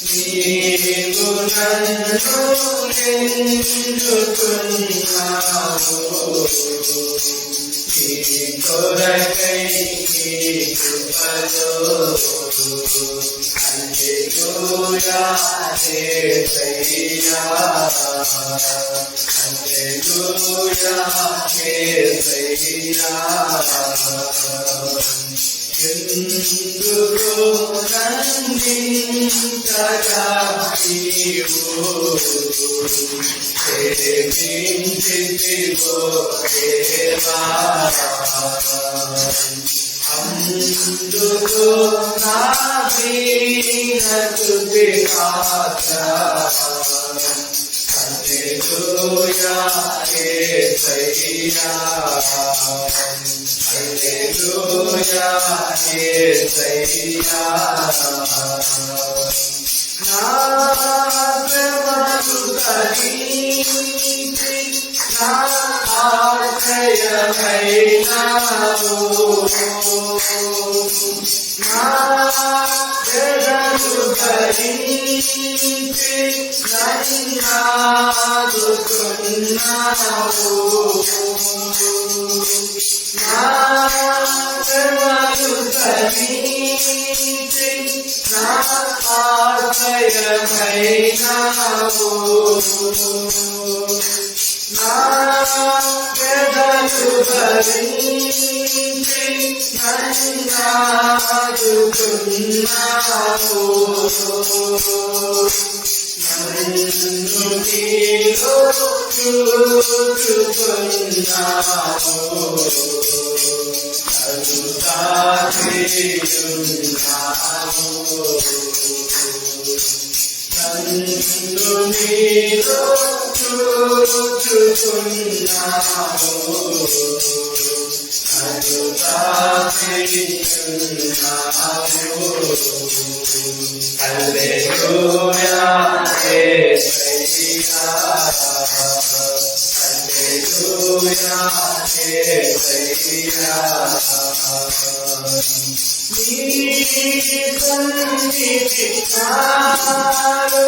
నీవు నన్ను ఎన్నుకున్నావు నీ కొరకై నీ కృపలో హల్లెలూయా యేసయ్యా హల్లెలూయా యేసయ్యా ఎందుకు నందించగా నీవు ప్రేమించితివో దేవా అందుకు నా వీణతుది పాత్ర హల్లెలూయా యేసయ్యా హల్లెలూయా యేసయ్యా నా ప్రేమను తరించి నా ఆశ్రయమైనావు నా జగను భరించి నన్నాదుకున్నావు నా జగను భరించి నా ఆశ్రయమైనావు నా జగను భరించి నన్నాదుకున్నావు నన్ను నీలో చూచుకున్నావు కరుణామయున్నావు నన్ను నీలో చూచుకున్నావు హల్లెలూయా యేసయ్యా హల్లెలూయా యేసయ్యా నీ సన్నిధి నాలో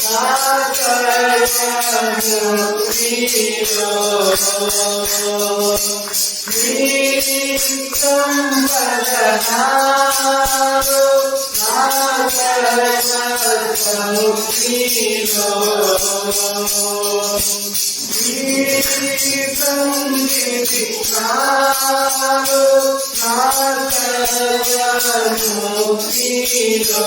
నా కర్మము నీలో సంపదనాలో నా కర్మము నీలో సన్నిధి నాలో నా కర్మము నీలో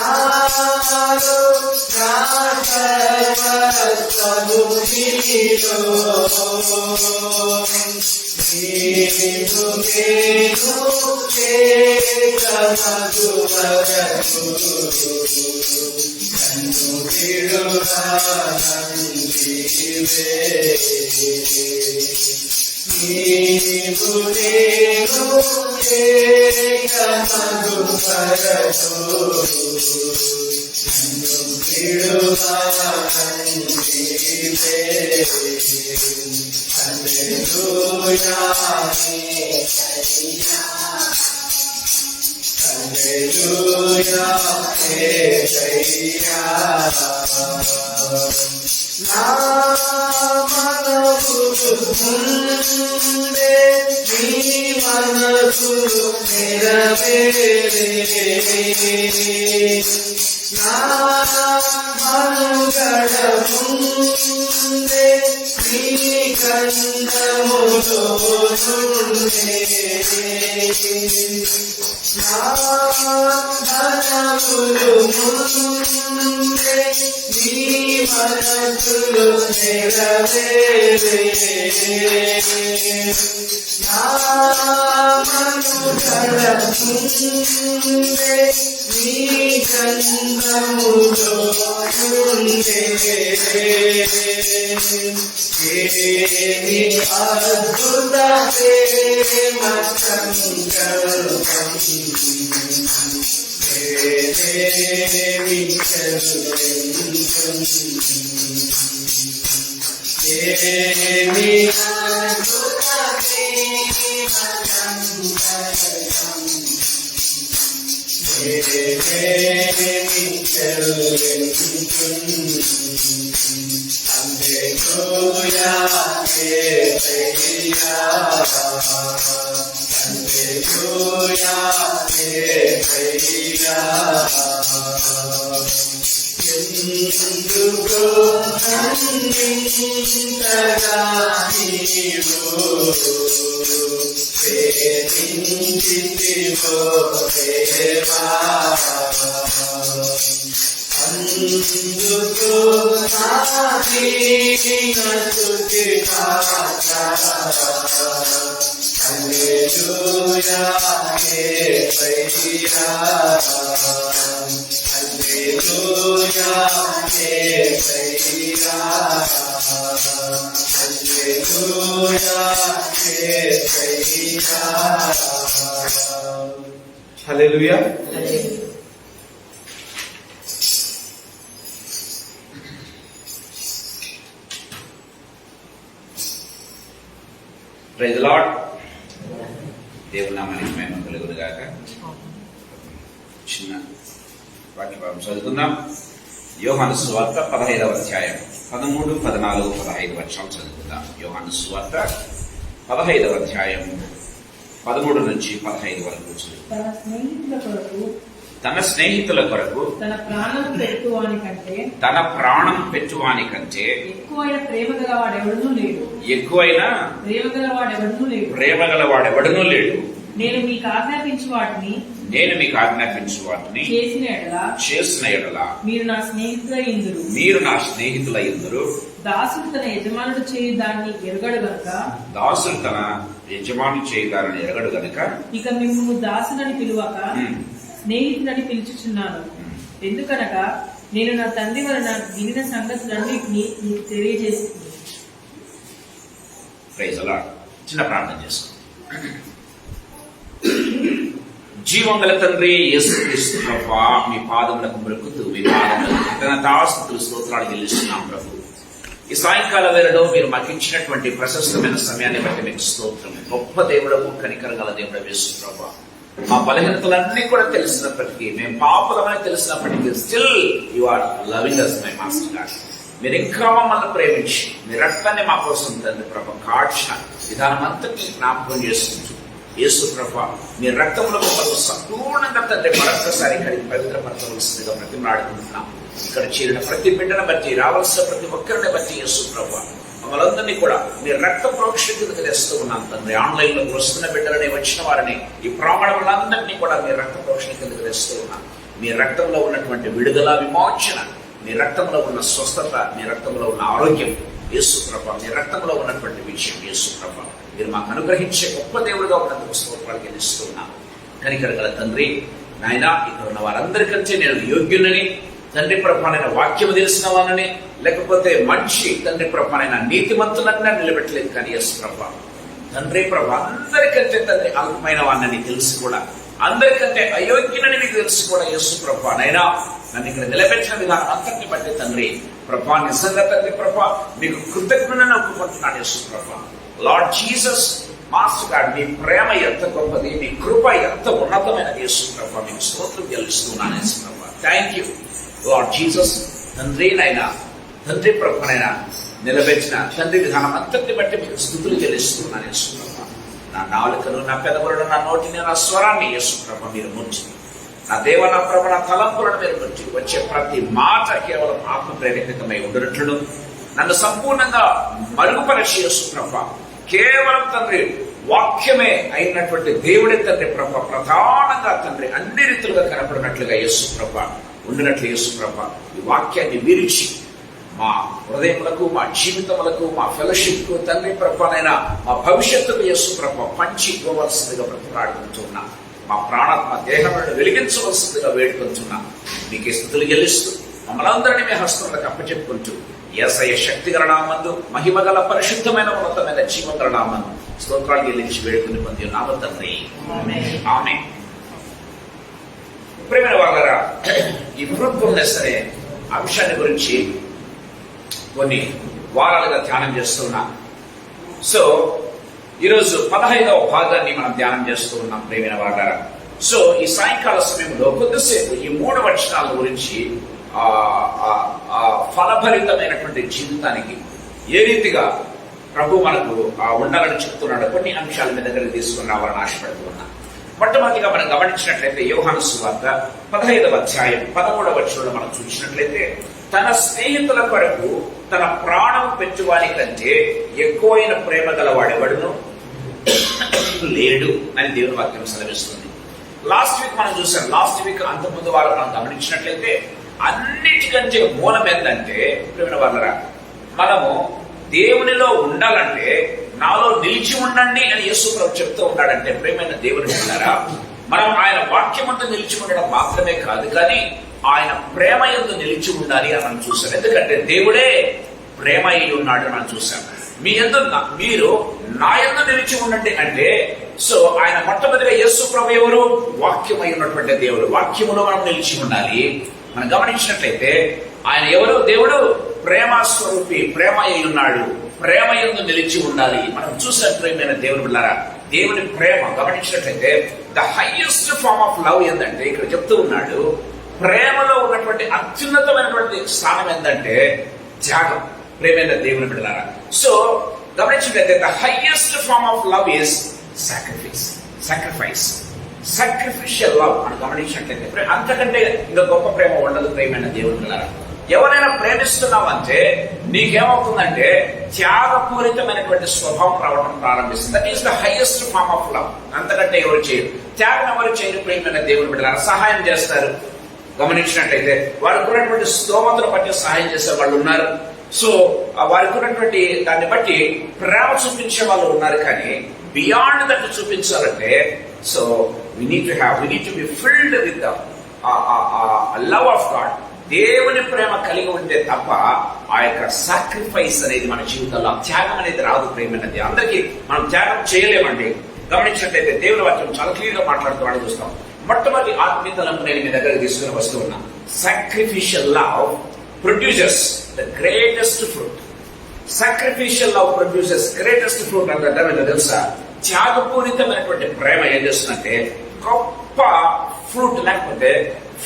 సంపదనాలో నా కర్మము నీలో నీవు నేను ఏకమగువరకు నన్ను విడువనందివే నీవు నేను ఏకమగువరకు నన్ను విడువనందివే హల్లెలూయా హల్లెలూయా యేసయ్యా నా మనసు ముందే నీ మనసు నెరవేరే నా మనుగడ ముందే నీ గంధములో నుండే నా ధనములు ముందే నీ మనసులు నెరవేరే నా మనుగడ ముందే నీ గంధములో నుండే ఏమి అద్భుత ప్రేమ సంకల్పం ఏమి ఏమి అద్భుత ప్రేమ సంతరం, ఏమి చెల్లించును. హల్లెలూయా యేసయ్యా, హల్లెలూయా యేసయ్యా. ఎందుకు అందించగా నీవు ప్రేమించితివో దేవా, అందుకు నాదీన స్తుతి పాట. హల్లెలూయా యేసయ్యా, హల్లెలూయా యేసయ్యా, హల్లెలూయా యేసయ్యా. హల్లెలూయా. Praise the lord. దేవుని నామానికి మహిమ కలుగును గాక. చిన్న వాక్య భాగం చదువుకుందాం. యోహాను సువార్త 15వ అధ్యాయం 13, 14, 15 వచనం చదువుకుందాం. యోహాను సువార్త 15వ అధ్యాయం 13 నుంచి 15 వరకు చదువుకుందాం. తన స్నేహితుల కొరకు తన ప్రాణం పెట్టువానికంటే ఎక్కువైన ప్రేమ గలవాడెవడనూ లేడు. ప్రేమ గలవాడెవడనూ లేడు. నేను మీకు ఆజ్ఞాపించు వాటిని చేసిన ఎడల మీరు నా స్నేహితులైందురు. దాసుడు తన యజమానుడు చేయు దాన్ని ఎరగడు గనుక ఇక మిమ్ము దాసునని పిలువక స్నేహితులని పిలుచుచున్నాను. ఎందుకనగా నేను నా తండ్రి వలన వినిన సంగతులన్నిటినీ నీకు తెలియజేస్తుంది. చిన్న ప్రార్థన చేసుకో. జీవం గల తండ్రి యేసుక్రీస్తు ప్రభువా, మీ పాదములకు మొక్కుతూ మీ పాదములకు కృతజ్ఞతాస్తుతులు స్తోత్రాలు చెల్లిస్తున్నాం ప్రభు. ఈ సాయంకాల వేళలో మీరు మాకు ఇచ్చినటువంటి ప్రశస్తమైన సమయాన్ని బట్టి మీకు స్తోత్రం. గొప్ప దేవుడము, కనికరం గల దేవుడు యేసు ప్రభువా, మా బలహీనతలన్నీ కూడా తెలిసినప్పటికీ, మేము పాపులమని తెలిసినప్పటికీ still you are loving us my master God. మీరు ఇంకా మమ్మల్ని ప్రేమించి మీ రక్తాన్ని మా కోసం తండ్రి ప్రభ కాడ్చిన విధానం అంతటి జ్ఞాపకం చేసుకుంటూ యేసు ప్రభ మీ రక్తంలో మమ్మల్ని సంపూర్ణంగా తండ్రి మరొకసారి ఇక్కడికి పవిత్రపరచవలసిందిగా బ్రతిమలాడుకుంటున్నాం. ఇక్కడ చేరిన ప్రతి బిడ్డను బట్టి, రావాల్సిన ప్రతి ఒక్కరిని బట్టి యేసు ప్రభ మమ్మల్ందరినీ కూడా మీ రక్త ప్రోక్షకులకు తెస్తూ ఉన్నాం తండ్రి. ఆన్లైన్ లో వస్తున్న బిడ్డలని, వచ్చిన వారిని, ఈ ప్రాణములందరినీ కూడా మీ రక్త ప్రోక్షకులకు తెస్తూ ఉన్నాం. మీ రక్తంలో ఉన్నటువంటి విడుదల, విమోచన, మీ రక్తంలో ఉన్న స్వస్థత, మీ రక్తంలో ఉన్న ఆరోగ్యం యేసు ప్రభ, మీ రక్తంలో ఉన్నటువంటి విజయం యేసు ప్రభ మీరు మాకు అనుగ్రహించే గొప్ప దేవుడుగా ఉన్నందుకు స్తోత్రాలు చెల్లిస్తూ ఉన్నాం. కనికరం గల తండ్రి నాయన, ఇక్కడ ఉన్న వారందరికంటే నేను యోగ్యులని తండ్రి ప్రభానైన వాక్యము తెలిసిన వాళ్ళని, లేకపోతే మంచి తండ్రి ప్రభానైన నీతిమంతులన్నా నిలబెట్టలేదు. కానీ యేసు ప్రభ తండ్రి ప్రభ అందరికంటే తండ్రి అల్పమైన వాడిని తెలిసి కూడా, అందరికంటే అయోగ్యులని మీకు తెలిసి కూడా యేసు ప్రభ నైనా నన్ను ఇక్కడ నిలబెట్టిన విధానం అంతటిని బట్టి తండ్రి ప్రభా నిజంగా తండ్రి ప్రభ మీకు కృతజ్ఞతను ఒప్పుకుంటున్నాను యేసు ప్రభ. లార్డ్ జీసస్ మాస్టర్ గాడ్, మీ ప్రేమ ఎంత గొప్పది, మీ కృప ఎంత ఉన్నతమైన యేసు ప్రభ మీకు స్తోత్రం చెల్లిస్తున్నాను యేసు ప్రభ. Thank you lord Jesus. తండ్రి నైనా, తండ్రి ప్రభనైనా నిలబెట్టిన తండ్రి విధానం అంతటిని బట్టి మీకు స్తుతులు చెల్లిస్తున్నాను యేసు ప్రభ. నా నాలుకను, నా పెదవులను, నా నోటిని, నా స్వరాన్ని యేసు ప్రభ మీరు ముంచి, నా దేవ, నా ప్రభ, నా తలంపులను మీరు ముంచి, వచ్చే ప్రతి మాట కేవలం ఆత్మ ప్రేరేపితమై ఉండనట్లును నన్ను సంపూర్ణంగా మరుగుపరిచి యేసు ప్రభ కేవలం తండ్రి వాక్యమే అయినటువంటి దేవుడే తండ్రి ప్రభ ప్రధానంగా తండ్రి అన్ని రీతులుగా కనపడినట్లుగా యేసు ప్రభ ఉండినట్లు యేసు ప్రభ ఈ వాక్యాన్ని విరిచి మా హృదయములకు, మా జీవితములకు, మా ఫెలోషిప్ కు తండ్రి ప్రభనైనా మా భవిష్యత్తుకు యేసు ప్రభ పంచి ఇవ్వవలసిందిగా బ్రతిమలాడుకుంటున్నా. మా ప్రాణాత్మ దేహములను వెలిగించవలసిందిగా వేడుకుంటున్నా. మీకే స్తుతులు చెల్లిస్తూ మమ్మల్ని అందరినీ మీ హస్తములకు అప్పచెప్పుకుంటూ యేసయ్య శక్తిగల నామందు, మహిమగల పరిశుద్ధమైన ఉన్నతమైన జీవగల నామందు స్తోత్రాలు చెల్లించి వేడుకుని పొంది నామ తండ్రి ఆమేన్. ప్రియమైన వారలారా, ఈ ఫ్రూట్ఫుల్నెస్ అనే అంశాన్ని గురించి కొన్ని వారాలుగా ధ్యానం చేస్తున్నాం. సో ఈరోజు 15వ భాగాన్ని మనం ధ్యానం చేస్తూ ఉన్నాం ప్రియమైన వారారా. సో ఈ సాయంకాల సమయంలో కొద్దిసేపు ఈ 3 వచనాల గురించి ఫలభరితమైనటువంటి జీవితానికి ఏ రీతిగా ప్రభు మనకు ఉండాలని చెప్తున్నాడు కొన్ని అంశాల మీ దగ్గర తీసుకుని రావాలని ఆశపడుతూ ఉన్నా. మొట్టమొదటిగా మనం గమనించినట్లయితే యోహాను సువార్త 15వ అధ్యాయం 13వ వచనంలో మనం చూసినట్లయితే తన స్నేహితుల కొరకు తన ప్రాణం పెట్టువాని కంటే ఎక్కువైన ప్రేమ గలవాడెవడును లేడు అని దేవుని వాక్యం సెలవిస్తుంది. లాస్ట్ వీక్ మనం చూసాం. లాస్ట్ వీక్ అంతకుముందు వారు మనం గమనించినట్లయితే అన్నిటికంటే మూలం ఏంటంటే ప్రియమైన వాళ్ళరా, మనము దేవునిలో ఉండాలంటే నాలో నిలిచి ఉండండి అని యేసు ప్రభు చెప్తూ ఉన్నాడంటే ప్రియమైన దేవుని ఉన్నారా, మనం ఆయన వాక్యమంతా నిలిచి ఉండడం మాత్రమే కాదు, కానీ ఆయన ప్రేమ యందు నిలిచి ఉండాలి అని మనం చూసాం. ఎందుకంటే దేవుడే ప్రేమ అయి ఉన్నాడు మనం చూసాం. మీరు నా యందు నిలిచి ఉండండి అంటే, సో ఆయన మొట్టమొదటిగా యేసు ప్రభు ఎవరు? వాక్యమై ఉన్నటువంటి దేవుడు. వాక్యములో మనం నిలిచి ఉండాలి. మనం గమనించినట్లయితే ఆయన ఎవరు? దేవుడు ప్రేమ స్వరూపి, ప్రేమ అయి ఉన్నాడు, ప్రేమ యందు నిలిచి ఉండాలి. మనం చూసాం ప్రేమైన దేవుని బిడ్డలారా, దేవుని ప్రేమ గమనించినట్లయితే the highest form of love ఏంటంటే ఇక్కడ చెప్తూ ఉన్నాడు, ప్రేమలో ఉన్నటువంటి అత్యున్నతమైనటువంటి స్థానం ఏంటంటే త్యాగం. ప్రేమైన దేవుని బిడ్డలారా, సో గమనించినట్లయితే the highest form of love is sacrificial love. మనం గమనించినట్లయితే అంతకంటే ఇంకా గొప్ప ప్రేమ ఉండదు ప్రేమైన దేవుని బిడ్డలారా. ఎవరైనా ప్రేమిస్తున్నావు అంటే నీకేమవుతుందంటే త్యాగపూరితమైనటువంటి స్వభావం రావడం ప్రారంభిస్తుంది. That is the highest form of love. అంతకంటే ఎవరు చేయరు. త్యాగం ఎవరు చేయరు ప్రియమైన దేవుని బిడ్డలారా. సహాయం చేస్తారు. గమనించినట్లయితే వారికి ఉన్నటువంటి స్తోమతను బట్టి సహాయం చేసే వాళ్ళు ఉన్నారు. సో వారికి ఉన్నటువంటి దాన్ని బట్టి ప్రేమ చూపించే వాళ్ళు ఉన్నారు. కానీ బియాండ్ దట్ చూపించాలంటే so we need to be filled with the love of God. దేవుని ప్రేమ కలిగి ఉంటే తప్ప ఆ యొక్క సాక్రిఫైస్ అనేది మన జీవితంలో త్యాగం అనేది రాదు ప్రేమన్నది. అందరికీ మనం త్యాగం చేయలేమండి. గమనించినట్లయితే దేవుని వాక్యం చాలా క్లియర్ గా మాట్లాడుతూ చూస్తాం. మొట్టమొదటి ఆత్మీయతలను నేను మీ దగ్గర తీసుకుని వస్తూ ఉన్నా. Sacrificial love produces the greatest fruit. Sacrificial love produces greatest fruit అంటే తెలుసా? త్యాగపూరితమైనటువంటి ప్రేమ ఏం చేస్తుందంటే గొప్ప ఫ్రూట్ లేకపోతే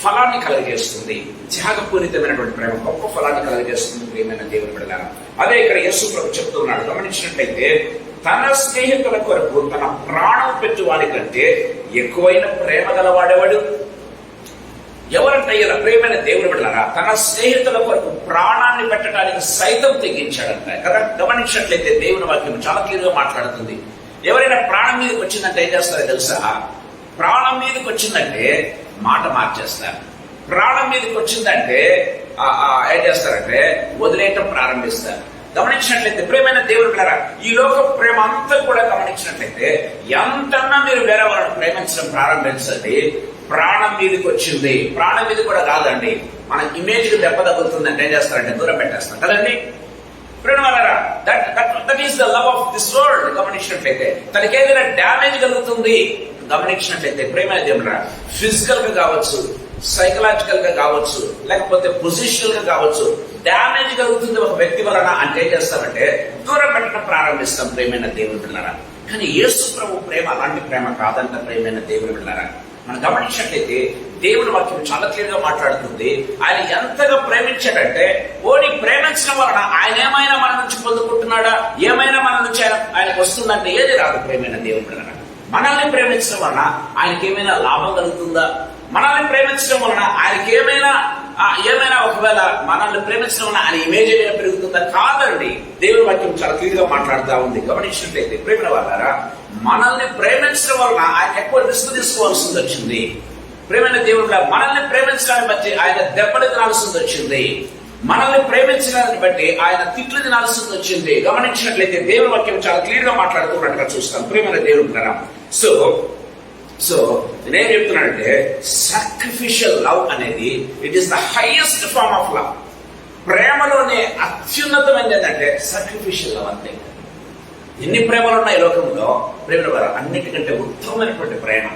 ఫలాన్ని కలగజేస్తుంది. త్యాగపూరితమైనటువంటి ప్రేమ గొప్ప ఫలాన్ని కలగజేస్తుంది ప్రియమైన దేవుని బిడ్డలారా. అదే ఇక్కడ యేసు ప్రభు చెప్తూ ఉన్నాడు. గమనించినట్లయితే తన స్నేహితుల కొరకు తన ప్రాణం పెట్టువాడి కంటే ఎక్కువైన ప్రేమ గలవాడేవాడు ఎవరంటే ఇలా ప్రియమైన దేవుని బిడ్డలారా, తన స్నేహితుల కొరకు ప్రాణాన్ని పెట్టడానికి సైతం తెగించాడంట కదా. గమనించినట్లయితే దేవుని వాక్యం చాలా క్లియర్ గా మాట్లాడుతుంది. ఎవరైనా ప్రాణం మీదకి వచ్చిందంటే ఏం చేస్తారో తెలుసా? ప్రాణం మీదకి వచ్చిందంటే మాట మార్చేస్తారు. ప్రాణం మీదకి వచ్చిందంటే ఏం చేస్తారంటే వదిలేయటం ప్రారంభిస్తారు. గమనించినట్లయితే ప్రేమైన దేవుడు బిడ్డలారా, ఈ లోక ప్రేమ అంతా కూడా గమనించినట్లయితే ఎంతన్నా మీరు వేరే వాళ్ళని ప్రేమించడం ప్రారంభించండి, ప్రాణం మీదకి వచ్చింది. ప్రాణం మీద కూడా కాదండి, మన ఇమేజ్ కి దెబ్బ తగ్గుతుందంటే ఏం చేస్తారంటే దూరం పెట్టేస్తారు కదండి. That is the love of this world. గమనించినట్లయితే తనకి ఏదైనా డ్యామేజ్ కలుగుతుంది గమనించినట్లయితే ప్రేమైన దేవుడా, ఫిజికల్ గా కావచ్చు, సైకలాజికల్ గా కావచ్చు, లేకపోతే పొజిషనల్ గా కావచ్చు, డ్యామేజ్ కలుగుతుంది ఒక వ్యక్తి వలన అంటే ఏం చేస్తామంటే దూరం పెట్టడం ప్రారంభిస్తాం ప్రేమైన దేవుని బిడ్డలారా. కానీ యేసు ప్రభు ప్రేమ అలాంటి ప్రేమ కాదంట ప్రేమైన దేవుని బిడ్డలారా. మనం గమనించినట్లయితే దేవుని వాక్యం చాలా క్లియర్ గా మాట్లాడుతుంది. ఆయన ఎంతగా ప్రేమించాడంటే ఓడి ప్రేమించడం వలన ఆయన ఏమైనా మన నుంచి పొందుకుంటున్నాడా, ఏమైనా మన నుంచి ఆయనకు వస్తుందంటే ఏది రాదు ప్రేమైన దేవుని బిడ్డలారా. మనల్ని ప్రేమించడం వలన ఆయనకి ఏమైనా లాభం కలుగుతుందా? మనల్ని ప్రేమించడం వలన ఆయనకి ఏమైనా ఒకవేళ మనల్ని ప్రేమించడం వలన ఆయన ఇమేజ్ ఏమైనా పెరుగుతుందా? కాదండి. దేవుని వాక్యం చాలా క్లియర్ గా మాట్లాడుతూ ఉంది. గమనించినట్లయితే ప్రేమ వాళ్ళారా, మనల్ని ప్రేమించడం వలన ఆయన ఎక్కువ రిస్క్ తీసుకోవాల్సి వచ్చింది. ప్రేమైన దేవుడు మనల్ని ప్రేమించడాన్ని బట్టి ఆయన దెబ్బలు తినాల్సి వచ్చింది. మనల్ని ప్రేమించడాన్ని బట్టి ఆయన తిట్లు తినాల్సి వచ్చింది. గమనించినట్లయితే దేవుని వాక్యం చాలా క్లియర్ గా మాట్లాడుతున్నట్టుగా చూస్తాం ప్రేమైన దేవుడు కదా. సో నేనేం చెప్తున్నానంటే సాక్రిఫిషియల్ లవ్ అనేది it is the highest form of love. ప్రేమలోనే అత్యున్నతమైనది ఏంటంటే సాక్రిఫిషియల్ లవ్. అంతే. ఎన్ని ప్రేమలు ఉన్నాయి లోకంలో ప్రేమ ద్వారా అన్నిటికంటే ఉత్తమమైనటువంటి ప్రేమ,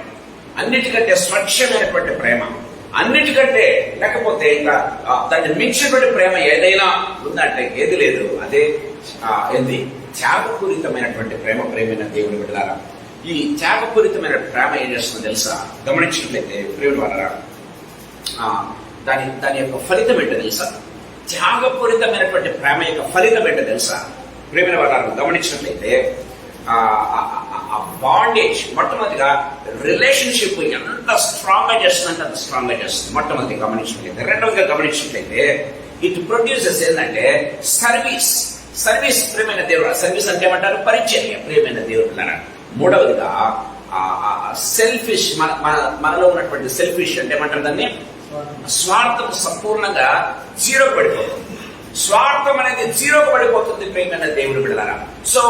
అన్నిటికంటే స్వచ్ఛమైనటువంటి ప్రేమ, అన్నిటికంటే లేకపోతే ఇంకా దాన్ని మించినటువంటి ప్రేమ ఏదైనా ఉందంటే ఏది లేదు. అదే ఏంది త్యాగపూరితమైనటువంటి ప్రేమైన దేవుని బిడ్డలారా. ఈ త్యాగపూరితమైన ప్రేమ ఏం చేస్తుందో తెలుసా? గమనించినట్లయితే ప్రేమ వాళ్ళరా, దాని యొక్క ఫలితం ఏంటో తెలుసా? త్యాగపూరితమైనటువంటి ప్రేమ యొక్క ఫలితం ఏంటో తెలుసా? ప్రేమ వాళ్ళ గమనించినట్లయితే బాండేజ్ మొట్టమొదటిగా రిలేషన్షిప్ ఎంత స్ట్రాంగ్ గా చేస్తుందంటే అంత స్ట్రాంగ్ గా చేస్తుంది. మొట్టమొదటి గమనించినట్లయితే. రెండవదిగా గమనించినట్లయితే ఇట్ ప్రొడ్యూసెస్ ఏంటంటే సర్వీస్ ప్రేమైన దేవుడు. సర్వీస్ అంటే ఏమంటారు? పరిచర్య ప్రేమైన దేవుడు. మూడవదిగా సెల్ఫిష్, మనలో ఉన్నటువంటి సెల్ఫిష్ అంటే ఏమంటారు దాన్ని? స్వార్థం సంపూర్ణంగా జీరోకి పడిపోతుంది. స్వార్థం అనేది జీరోకి పడిపోతుంది ప్రేమైన దేవుడు బిడ్డలారా. సో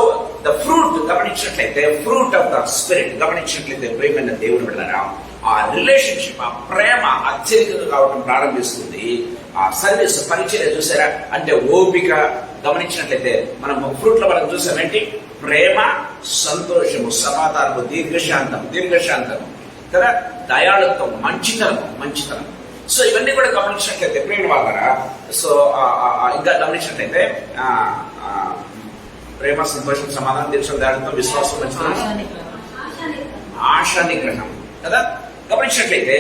ద ఫ్రూట్ గమనించినట్లయితే, ఫ్రూట్ ఆఫ్ ద స్పిరిట్ గమనించినట్లయితే ప్రేమైన దేవుడు బిడ్డలారా, ఆ రిలేషన్షిప్, ఆ ప్రేమ అత్యధికంగా కావడం ప్రారంభిస్తుంది. ఆ సర్వీస్ పరిచర్య చూసారా అంటే ఓపిక. గమనించినట్లయితే మనం ఫ్రూట్ లో మనం చూసామేంటి? ప్రేమ, సంతోషము, సమాధానము, దీర్ఘశాంతము కదా, దయాళుత్వం, మంచితనం. సో ఇవన్నీ కూడా గమనించినట్లయితే ప్రేమ వాళ్ళరా. సో ఇంకా గమనించినట్లయితే ప్రేమ, సంతోషం, సమాధానం, దీర్ఘం, దయాళుత్వం, విశ్వాసం, మంచితనం, ఆశా నిగ్రహం కదా. గమనించినట్లయితే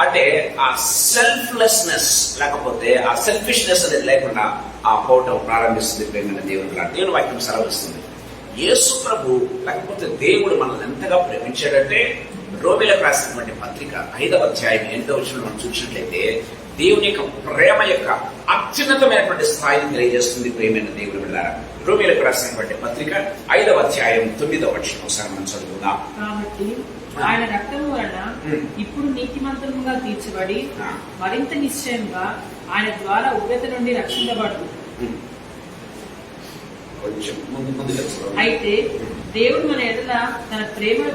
అంటే ఆ సెల్ఫ్లెస్నెస్ లేకపోతే ఆ సెల్ఫిష్నెస్ అనేది లేకుండా ఆ పోవటం ప్రారంభిస్తుంది ప్రేమైన దేవుని వాక్యం సెలవిస్తుంది. యేసు ప్రభు లేకపోతే దేవుడు మనల్ని ఎంతగా ప్రేమించాడంటే, రోమీయులకు రాసినటువంటి పత్రిక 5వ అధ్యాయం 8వ వచనంలో మనం చూసినట్లయితే దేవుని యొక్క ప్రేమ యొక్క అత్యున్నతమైనటువంటి స్థాయిని తెలియజేస్తుంది ప్రేమైన దేవుని బిడ్డలారా. రోమీయులకు రాసినటువంటి పత్రిక 5వ అధ్యాయం 9వ వచనం ఒకసారి మనం చదువుకుందాం. కాబట్టి ఆయన రక్తం వలన ఇప్పుడు నీతిమంతులుగా తీర్చబడి మరింత నిశ్చయంగా ఆయన ద్వారా ఉగ్రత నుండి రక్షించబడు. అయితే దేవుడు మన ఎడల తన ప్రేమను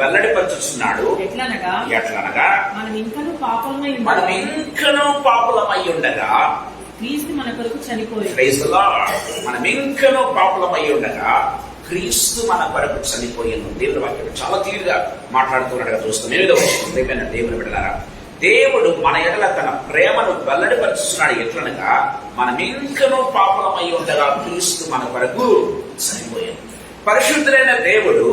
వెల్లడిపరచుచున్నాడు. ఎట్లనగా మనం ఇంకనూ పాపులమై ఉండగా క్రీస్తు మన కొరకు చనిపోయాను. దేవుని వాక్యం చాలా తీరుగా మాట్లాడుతున్నట్టుగా చూస్తాం. 8వ వచనం దేవుని బిడ్డలారా, దేవుడు మన ఎడల తన ప్రేమను వెల్లడిపరుచున్నాడు. ఎట్లనగా మనం ఇంకనూ పాపులమై ఉండగా క్రీస్తు మన కొరకు చనిపోయాడు. పరిశుద్ధులైన దేవుడు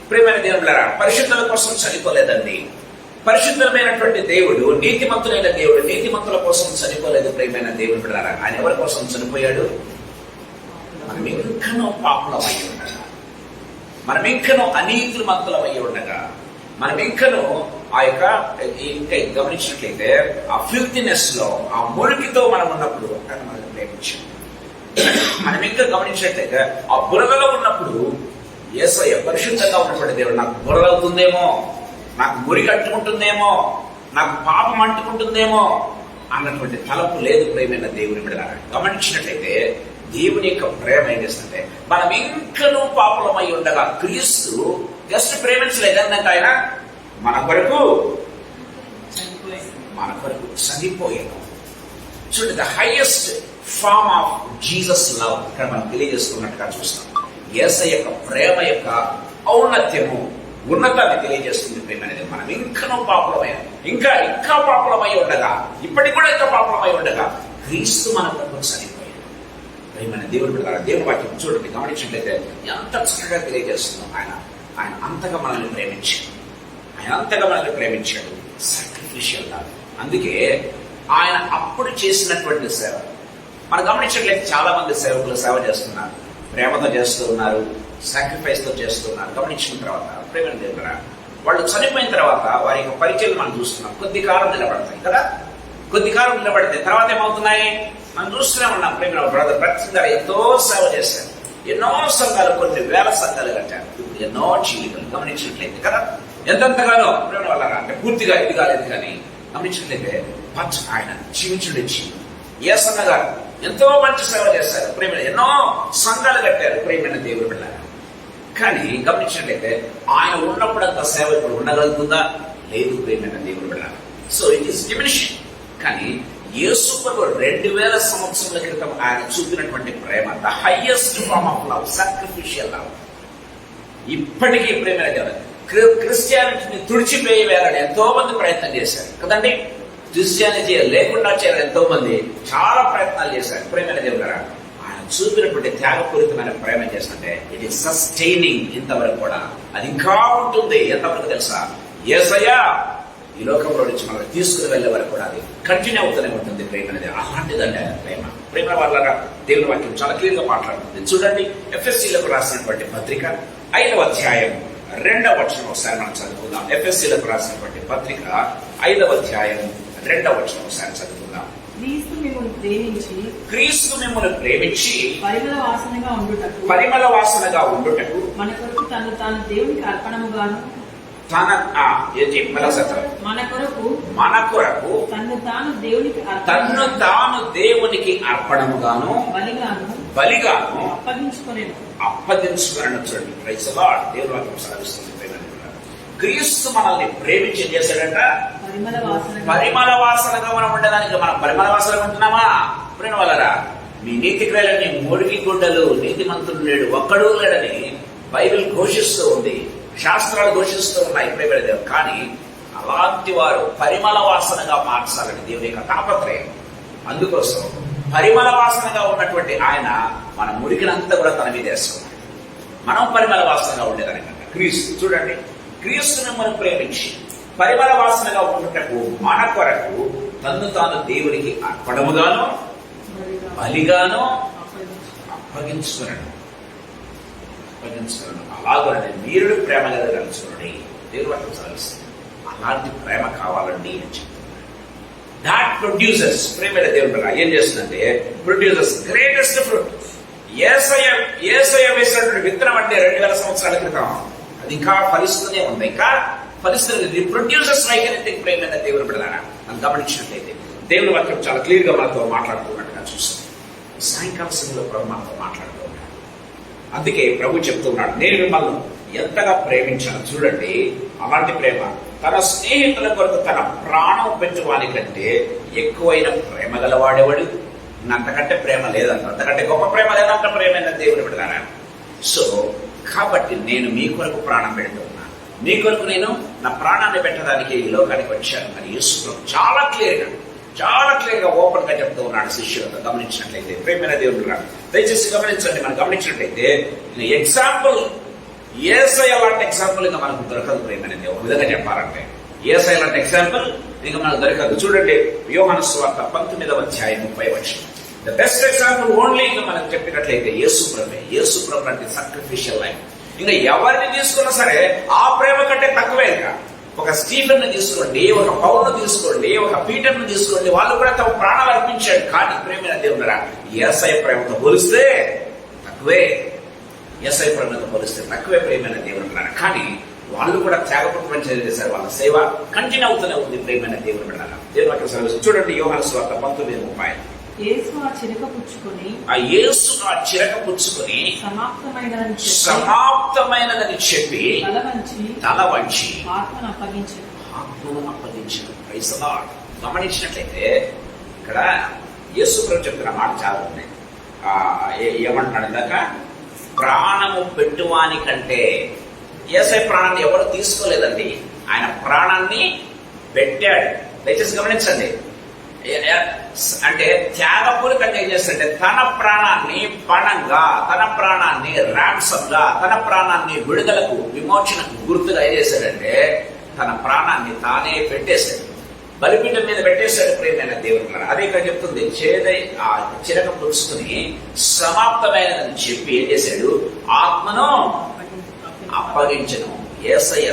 ప్రేమైన దేవుడులారా పరిశుద్ధుల కోసం చనిపోలేదండి. పరిశుద్ధమైనటువంటి దేవుడు, నీతిమంతులైన దేవుడు నీతిమంతుల కోసం చనిపోలేదు ప్రేమైన దేవుడు బిడ్డలారా. ఆయన ఎవరి కోసం చనిపోయాడు? మనం ఇంకనూ పాపులమై ఉండగా, మనం ఇంకనూ అనీతిమంతులమై ఉండగా, మనం ఇంకనూ ఆ యొక్క ఇంకా గమనించినట్లయితే ఆ ఫిల్తీనెస్ లో, ఆ మురికితో మనం ఉన్నప్పుడు ఆయన మనల్ని ప్రేమించాడు. మనం ఇంకా గమనించినట్లయితే ఆ బురదలో ఉన్నప్పుడు యేసయ్య పరిశుద్ధంగా ఉన్నటువంటి దేవుడు, నాకు బురద అవుతుందేమో, నాకు మురికి అంటుకుంటుందేమో, నాకు పాపం అంటుకుంటుందేమో అన్నటువంటి తలపు లేదు ప్రేమైన దేవుని బిడ్డలారా. గమనించినట్లయితే దేవుని యొక్క ప్రేమ ఏం చేస్తుంటే, మనం ఇంకనూ పాపులమై ఉండగా క్రీస్తు జస్ట్ ప్రేమించలేదంటే ఆయన మన కొరకు చనిపోయాడు. చూడండి, the highest form of Jesus love ఇక్కడ మనం తెలియజేస్తున్నట్టుగా చూస్తాం. యేసయ్య యొక్క ప్రేమ యొక్క ఔన్నత్యము, ఉన్నతాన్ని తెలియజేస్తుంది ప్రేమ అనేది. మనం ఇంకనూ ఇంకా పాపులమై ఉండగా, ఇప్పటికి కూడా ఇంకా పాపులమై ఉండగా క్రీస్తు మన కొరకు చనిపోయాడు. ప్రేమైన దేవుడు బిడ్డలారా, దేవుని వాక్యం చూడండి, గమనించినట్లయితే ఎంత చక్కగా తెలియజేస్తుందో. ఆయన అంతగా మనల్ని ప్రేమించాడు సాక్రిఫిషియల్ గా. అందుకే ఆయన అప్పుడు చేసినటువంటి సేవ మనం గమనించట్లయితే చాలా మంది సేవకులు సేవ చేస్తున్నారు, ప్రేమతో చేస్తూ ఉన్నారు, సాక్రిఫైస్ తో చేస్తున్నారు. గమనించిన తర్వాత ప్రేమ దగ్గర వాళ్ళు చనిపోయిన తర్వాత వారి యొక్క పరిచయం మనం చూస్తున్నాం. కొద్ది కాలం నిలబడతాయి కదా, కొద్ది కాలం నిలబడితే తర్వాత ఏమవుతున్నాయి మనం చూస్తూనే ఉన్నాం. ప్రేమ బ్రదర్ భక్తి గారు ఎంతో సేవ చేశారు, ఎన్నో సంఘాలు, కొన్ని వేల సంఘాలు కట్టారు, ఇప్పుడు ఎన్నో చీలికలు. గమనించినట్లయితే కదా ఎంతగానో ప్రేమ వల్ల అంటే పూర్తిగా ఇది కాలేదు కానీ గమనించినట్లయితే ఆయన జీవించి యేసన్న గారు ఎంతో మంచి సేవ చేశారు. ప్రేమ ఎన్నో సంఘాలు కట్టారు ప్రేమైన దేవుడు బిడ్డలారా. కానీ గమనించినట్లయితే ఆయన ఉన్నప్పుడు అంత సేవ ఇప్పుడు ఉండగలుగుతుందా? లేదు ప్రేమైన దేవుడు బిడ్డలారా. So it is diminishing. కానీ యేసు ప్రభు 2000 సంవత్సరాల క్రితం ఆయన చూపినటువంటి ప్రేమ, the highest form of love, sacrificial love, ఇప్పటికీ ప్రేమైన దేవుడు. క్రిస్టియానిటీని తుడిచివేయాలని ఎంతో మంది ప్రయత్నం చేశారు కదండి. క్రిస్టియానిటీ లేకుండా చేయాలని ఎంతో మంది చాలా ప్రయత్నాలు చేశారు. ప్రేమైన దేవులారా, ఆయన చూపినటువంటి త్యాగపూరితమైన ప్రేమ చేస్తుంటే ఇట్ ఈస్ సస్టైనింగ్. ఇంతవరకు కూడా అది ఇంకా ఉంటుంది. ఎంతవరకు తెలుసా? యేసయ్య ఈ లోకంలో నుంచి మనం తీసుకుని వెళ్లే వరకు కూడా అది కంటిన్యూ అవుతూనే ఉంటుంది. ప్రేమ అనేది అలాంటిదండి ఆయన ప్రేమ. ప్రేమ వాళ్ళ దేవుని వాక్యం చాలా క్లియర్ గా మాట్లాడుతుంది. చూడండి, ఎఫ్ఎస్సీలకు రాసినటువంటి పత్రిక 5వ అధ్యాయం 2వ వచనం ఒకసారి మనం చదువుకుందాం. ఎఫ్ఎస్సీలకు రాసినటువంటి పత్రిక 5వ అధ్యాయం 2వ వచనం ఒకసారి చదువుకుందాం. క్రీస్తు మిమ్మల్ని ప్రేమించి పరిమళ వాసనగా ఉండుటకు మన కొరకు తను తాను దేవునికి అర్పణముగాను మన కొరకు తన్ను తాను దేవునికి అర్పణముగాను బలిగాను అప్పగించుకుని చూడండి. Praise the lord. దేవుని వాక్యం సాధిస్తుంది. క్రీస్తు మనల్ని ప్రేమించి చేశాడంట పరిమళ వాసనగా మనం ఉండడానికి. మనం పరిమళ వాసనగా ఉంటున్నామా? ప్రేమ వల్లరా, మీ నీతి క్రియలని మూడికి గుడ్డలు నీతిమంతుడు లేడు ఒక్కడూ లేడని బైబిల్ ఘోషిస్తూ ఉంది, శాస్త్రాలు ఘోషిస్తూ ఉన్నాయి. ప్రేమ కానీ అలాంటి వారు పరిమళ వాసనగా మార్చాలని దేవుని యొక్క తాపత్రయం. అందుకోసం పరిమళ వాసనగా ఉన్నటువంటి ఆయన మన మురికినంతా కూడా తన మీద వేసుకున్నాడు. మనం పరిమళ వాసనగా ఉండేదానికంట క్రీస్తు. చూడండి, క్రీస్తుని మనం ప్రేమించి పరిమళ వాసనగా ఉండటకు మన కొరకు తన్ను తాను దేవునికి అర్పణముగాను బలిగాను అప్పగించుకున్నాడు. అలాగనే మీరు ప్రేమ కలుసుకుని దేవుడు వాటిని సాధిస్తుంది. అలాంటి ప్రేమ కావాలండి అని చెప్తున్నాడు. That producers. ప్రేమ దేవుడు ఏం చేస్తుందంటే ప్రొడ్యూసర్స్ గ్రేటెస్ట్ ఫ్రూట్. యేసయ్య వేసినటువంటి విత్తనం అంటే 2000 సంవత్సరాల క్రితం అది ఇంకా ఫలిస్తూనే ఉంది. ఇంకా ఫలిస్తుంది. Producers like anything. ప్రేమ దేవుడు బిడ్డలారా, మనం గమనించినట్లయితే దేవుని వాక్యం చాలా క్లియర్ గా మనతో మాట్లాడుతున్నట్టుగా చూస్తాం. సాయంకాల సమయంలో ప్రభు మనతో మాట్లాడుతూ ఉన్నాడు. అందుకే ప్రభు చెప్తున్నాడు, నేను మిమ్మల్ని ఎంతగా ప్రేమించాను చూడండి. అలాంటి ప్రేమ తన స్నేహితుల కొరకు తన ప్రాణం పెంచువానికంటే ఎక్కువైన ప్రేమ గలవాడేవాడు. అంతకంటే ప్రేమ లేదంట, అంతకంటే గొప్ప ప్రేమ లేదంట ప్రేమైన దేవుడు పెడతారా. సో కాబట్టి నేను మీ కొరకు ప్రాణం పెడుతున్నా, మీ కొరకు నేను నా ప్రాణాన్ని పెట్టడానికి ఈ లోకానికి వచ్చాను అని యేసు చాలా క్లియర్ గా ఓపెన్ గా చెప్తూ ఉన్నాడు శిష్యులతో. గమనించినట్లయితే ప్రేమైన దేవుడు దయచేసి గమనించండి. మనం గమనించినట్లయితే ఎగ్జాంపుల్ యేసయ్య లాంటి ఎగ్జాంపుల్ ఇంకా మనకు దొరకదు. ప్రేమైన దేవుడు విధంగా చెప్పాలంటే యేసయ్య లాంటి ఎగ్జాంపుల్ ఇంకా మనకు దొరకదు. చూడండి, యోహాను సువార్త 19వ అధ్యాయం 30వ వచనం. ద బెస్ట్ ఎగ్జాంపుల్ ఓన్లీ ఇంకా మనకు చెప్పినట్లయితే యేసు ప్రభు అంటే సాక్రిఫిషియల్ లైఫ్. ఇంకా ఎవరిని తీసుకున్నా సరే ఆ ప్రేమ కంటే తక్కువే. ఇంకా ఒక స్టీఫెన్ ని తీసుకోండి, ఒక పౌలును తీసుకోండి, ఒక పీటర్ ను తీసుకోండి, వాళ్ళు కూడా తమ ప్రాణాలు అర్పించాడు. కానీ ప్రేమైన దేవుడురా యేసయ్య ప్రేమతో పోలిస్తే తక్కువే. యేసయ్య ప్రేమతో పోలిస్తే తక్కువే ప్రేమైన దేవుడురా. కానీ వాళ్ళు కూడా త్యాగపూర్వకం చేశారు. వాళ్ళ సేవ కంటిన్యూ అవుతూనే ఉంది. ప్రేమైన దేవుడు బిడ్డలారా, దేవుని వాక్యం సర్వీస్ చూడండి. యోహాను సువార్త 19:30. యేసు ఆ చిరక పుచ్చుకొని సమాప్తమైనదని చెప్పి తల వంచి ఆత్మను అప్పగించాడు. Praise the Lord. గమనించినట్లయితే ఇక్కడ యేసు ప్రభు చెప్తున్న మాట చాలా ఉంది. ఏమంటున్నాడు ఇందాక? ప్రాణము పెట్టువానికంటే. యేసయ్య ప్రాణాన్ని ఎవరు తీసుకోలేదండి, ఆయన ప్రాణాన్ని పెట్టాడు. దయచేసి గమనించండి. అంటే త్యాగపూరితంగా ఏం చేస్తాడంటే తన ప్రాణాన్ని పణంగా, తన ప్రాణాన్ని ర్యాన్సమ్గా, తన ప్రాణాన్ని విడుదలకు విమోచనకు గుర్తుగా ఏం చేశాడంటే తన ప్రాణాన్ని తానే పెట్టేశాడు, బలిపీఠం మీద పెట్టేశాడు. ప్రేమైన దేవుడు అదే ఇక్కడ చెప్తుంది. ఆ చిరక పుచ్చుకుని సమాప్తమైనదని చెప్పి ఏం చేశాడు? ఆత్మను అప్పగించను. యేసయ్య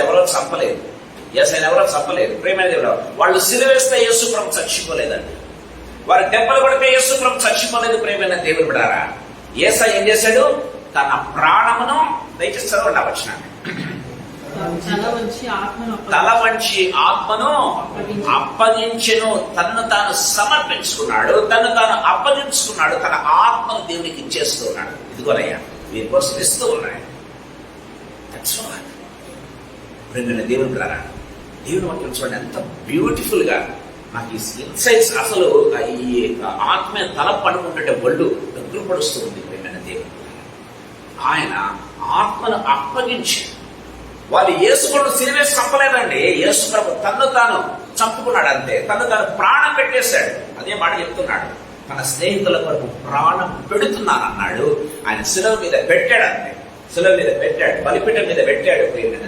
ఎవరో చంపలేదు. యేసయ్యను ఎవరో చంపలేదు. ప్రేమైన దేవుడు వాళ్ళు సిలువేస్తే యేసు ప్రభు చచ్చిపోలేదండి. వారి దెబ్బలు కొడితే యేసు ప్రభు చచ్చిపోలేదు. ప్రేమైన దేవుడు బిడ్డలారా, యేసయ్య ఏం చేశాడు? తన ప్రాణమును దయచేసి చదవండి ఆ వచనాన్ని. తల వంచి ఆత్మను అప్పగించెను. తనను తాను సమర్పించుకున్నాడు, తను తాను అప్పగించుకున్నాడు, తన ఆత్మను దేవునికి ఇచ్చేస్తూ ఉన్నాడు. ఇదిగోనయ్యా వీరి కోసం ఇస్తూ ఉన్నాయి. దేవుని ద్వారా దేవుని వాక్యం చూడండి ఎంత బ్యూటిఫుల్ గా నాకు ఈ ఇన్సైట్స్. అసలు ఈ ఆత్మ తల పడుకుంటుంటే ఒళ్ళు దగ్గర పడుస్తూ ఉంది. ప్రేమైన దేవుని ఆయన ఆత్మను అప్పగించాడు. వాళ్ళు యేసు కొరకు సిలువేసి చంపలేదండి. యేసు ప్రభు తన్ను తాను చంపుకున్నాడు అంతే. తను తాను ప్రాణం పెట్టేశాడు. అదే మాట చెప్తున్నాడు. తన స్నేహితుల కొరకు ప్రాణం పెడుతున్నాను అన్నాడు. ఆయన శిలువ మీద పెట్టాడు అంతే. శిలువ మీద పెట్టాడు, బలిపీఠం మీద పెట్టాడు. ప్రియమైన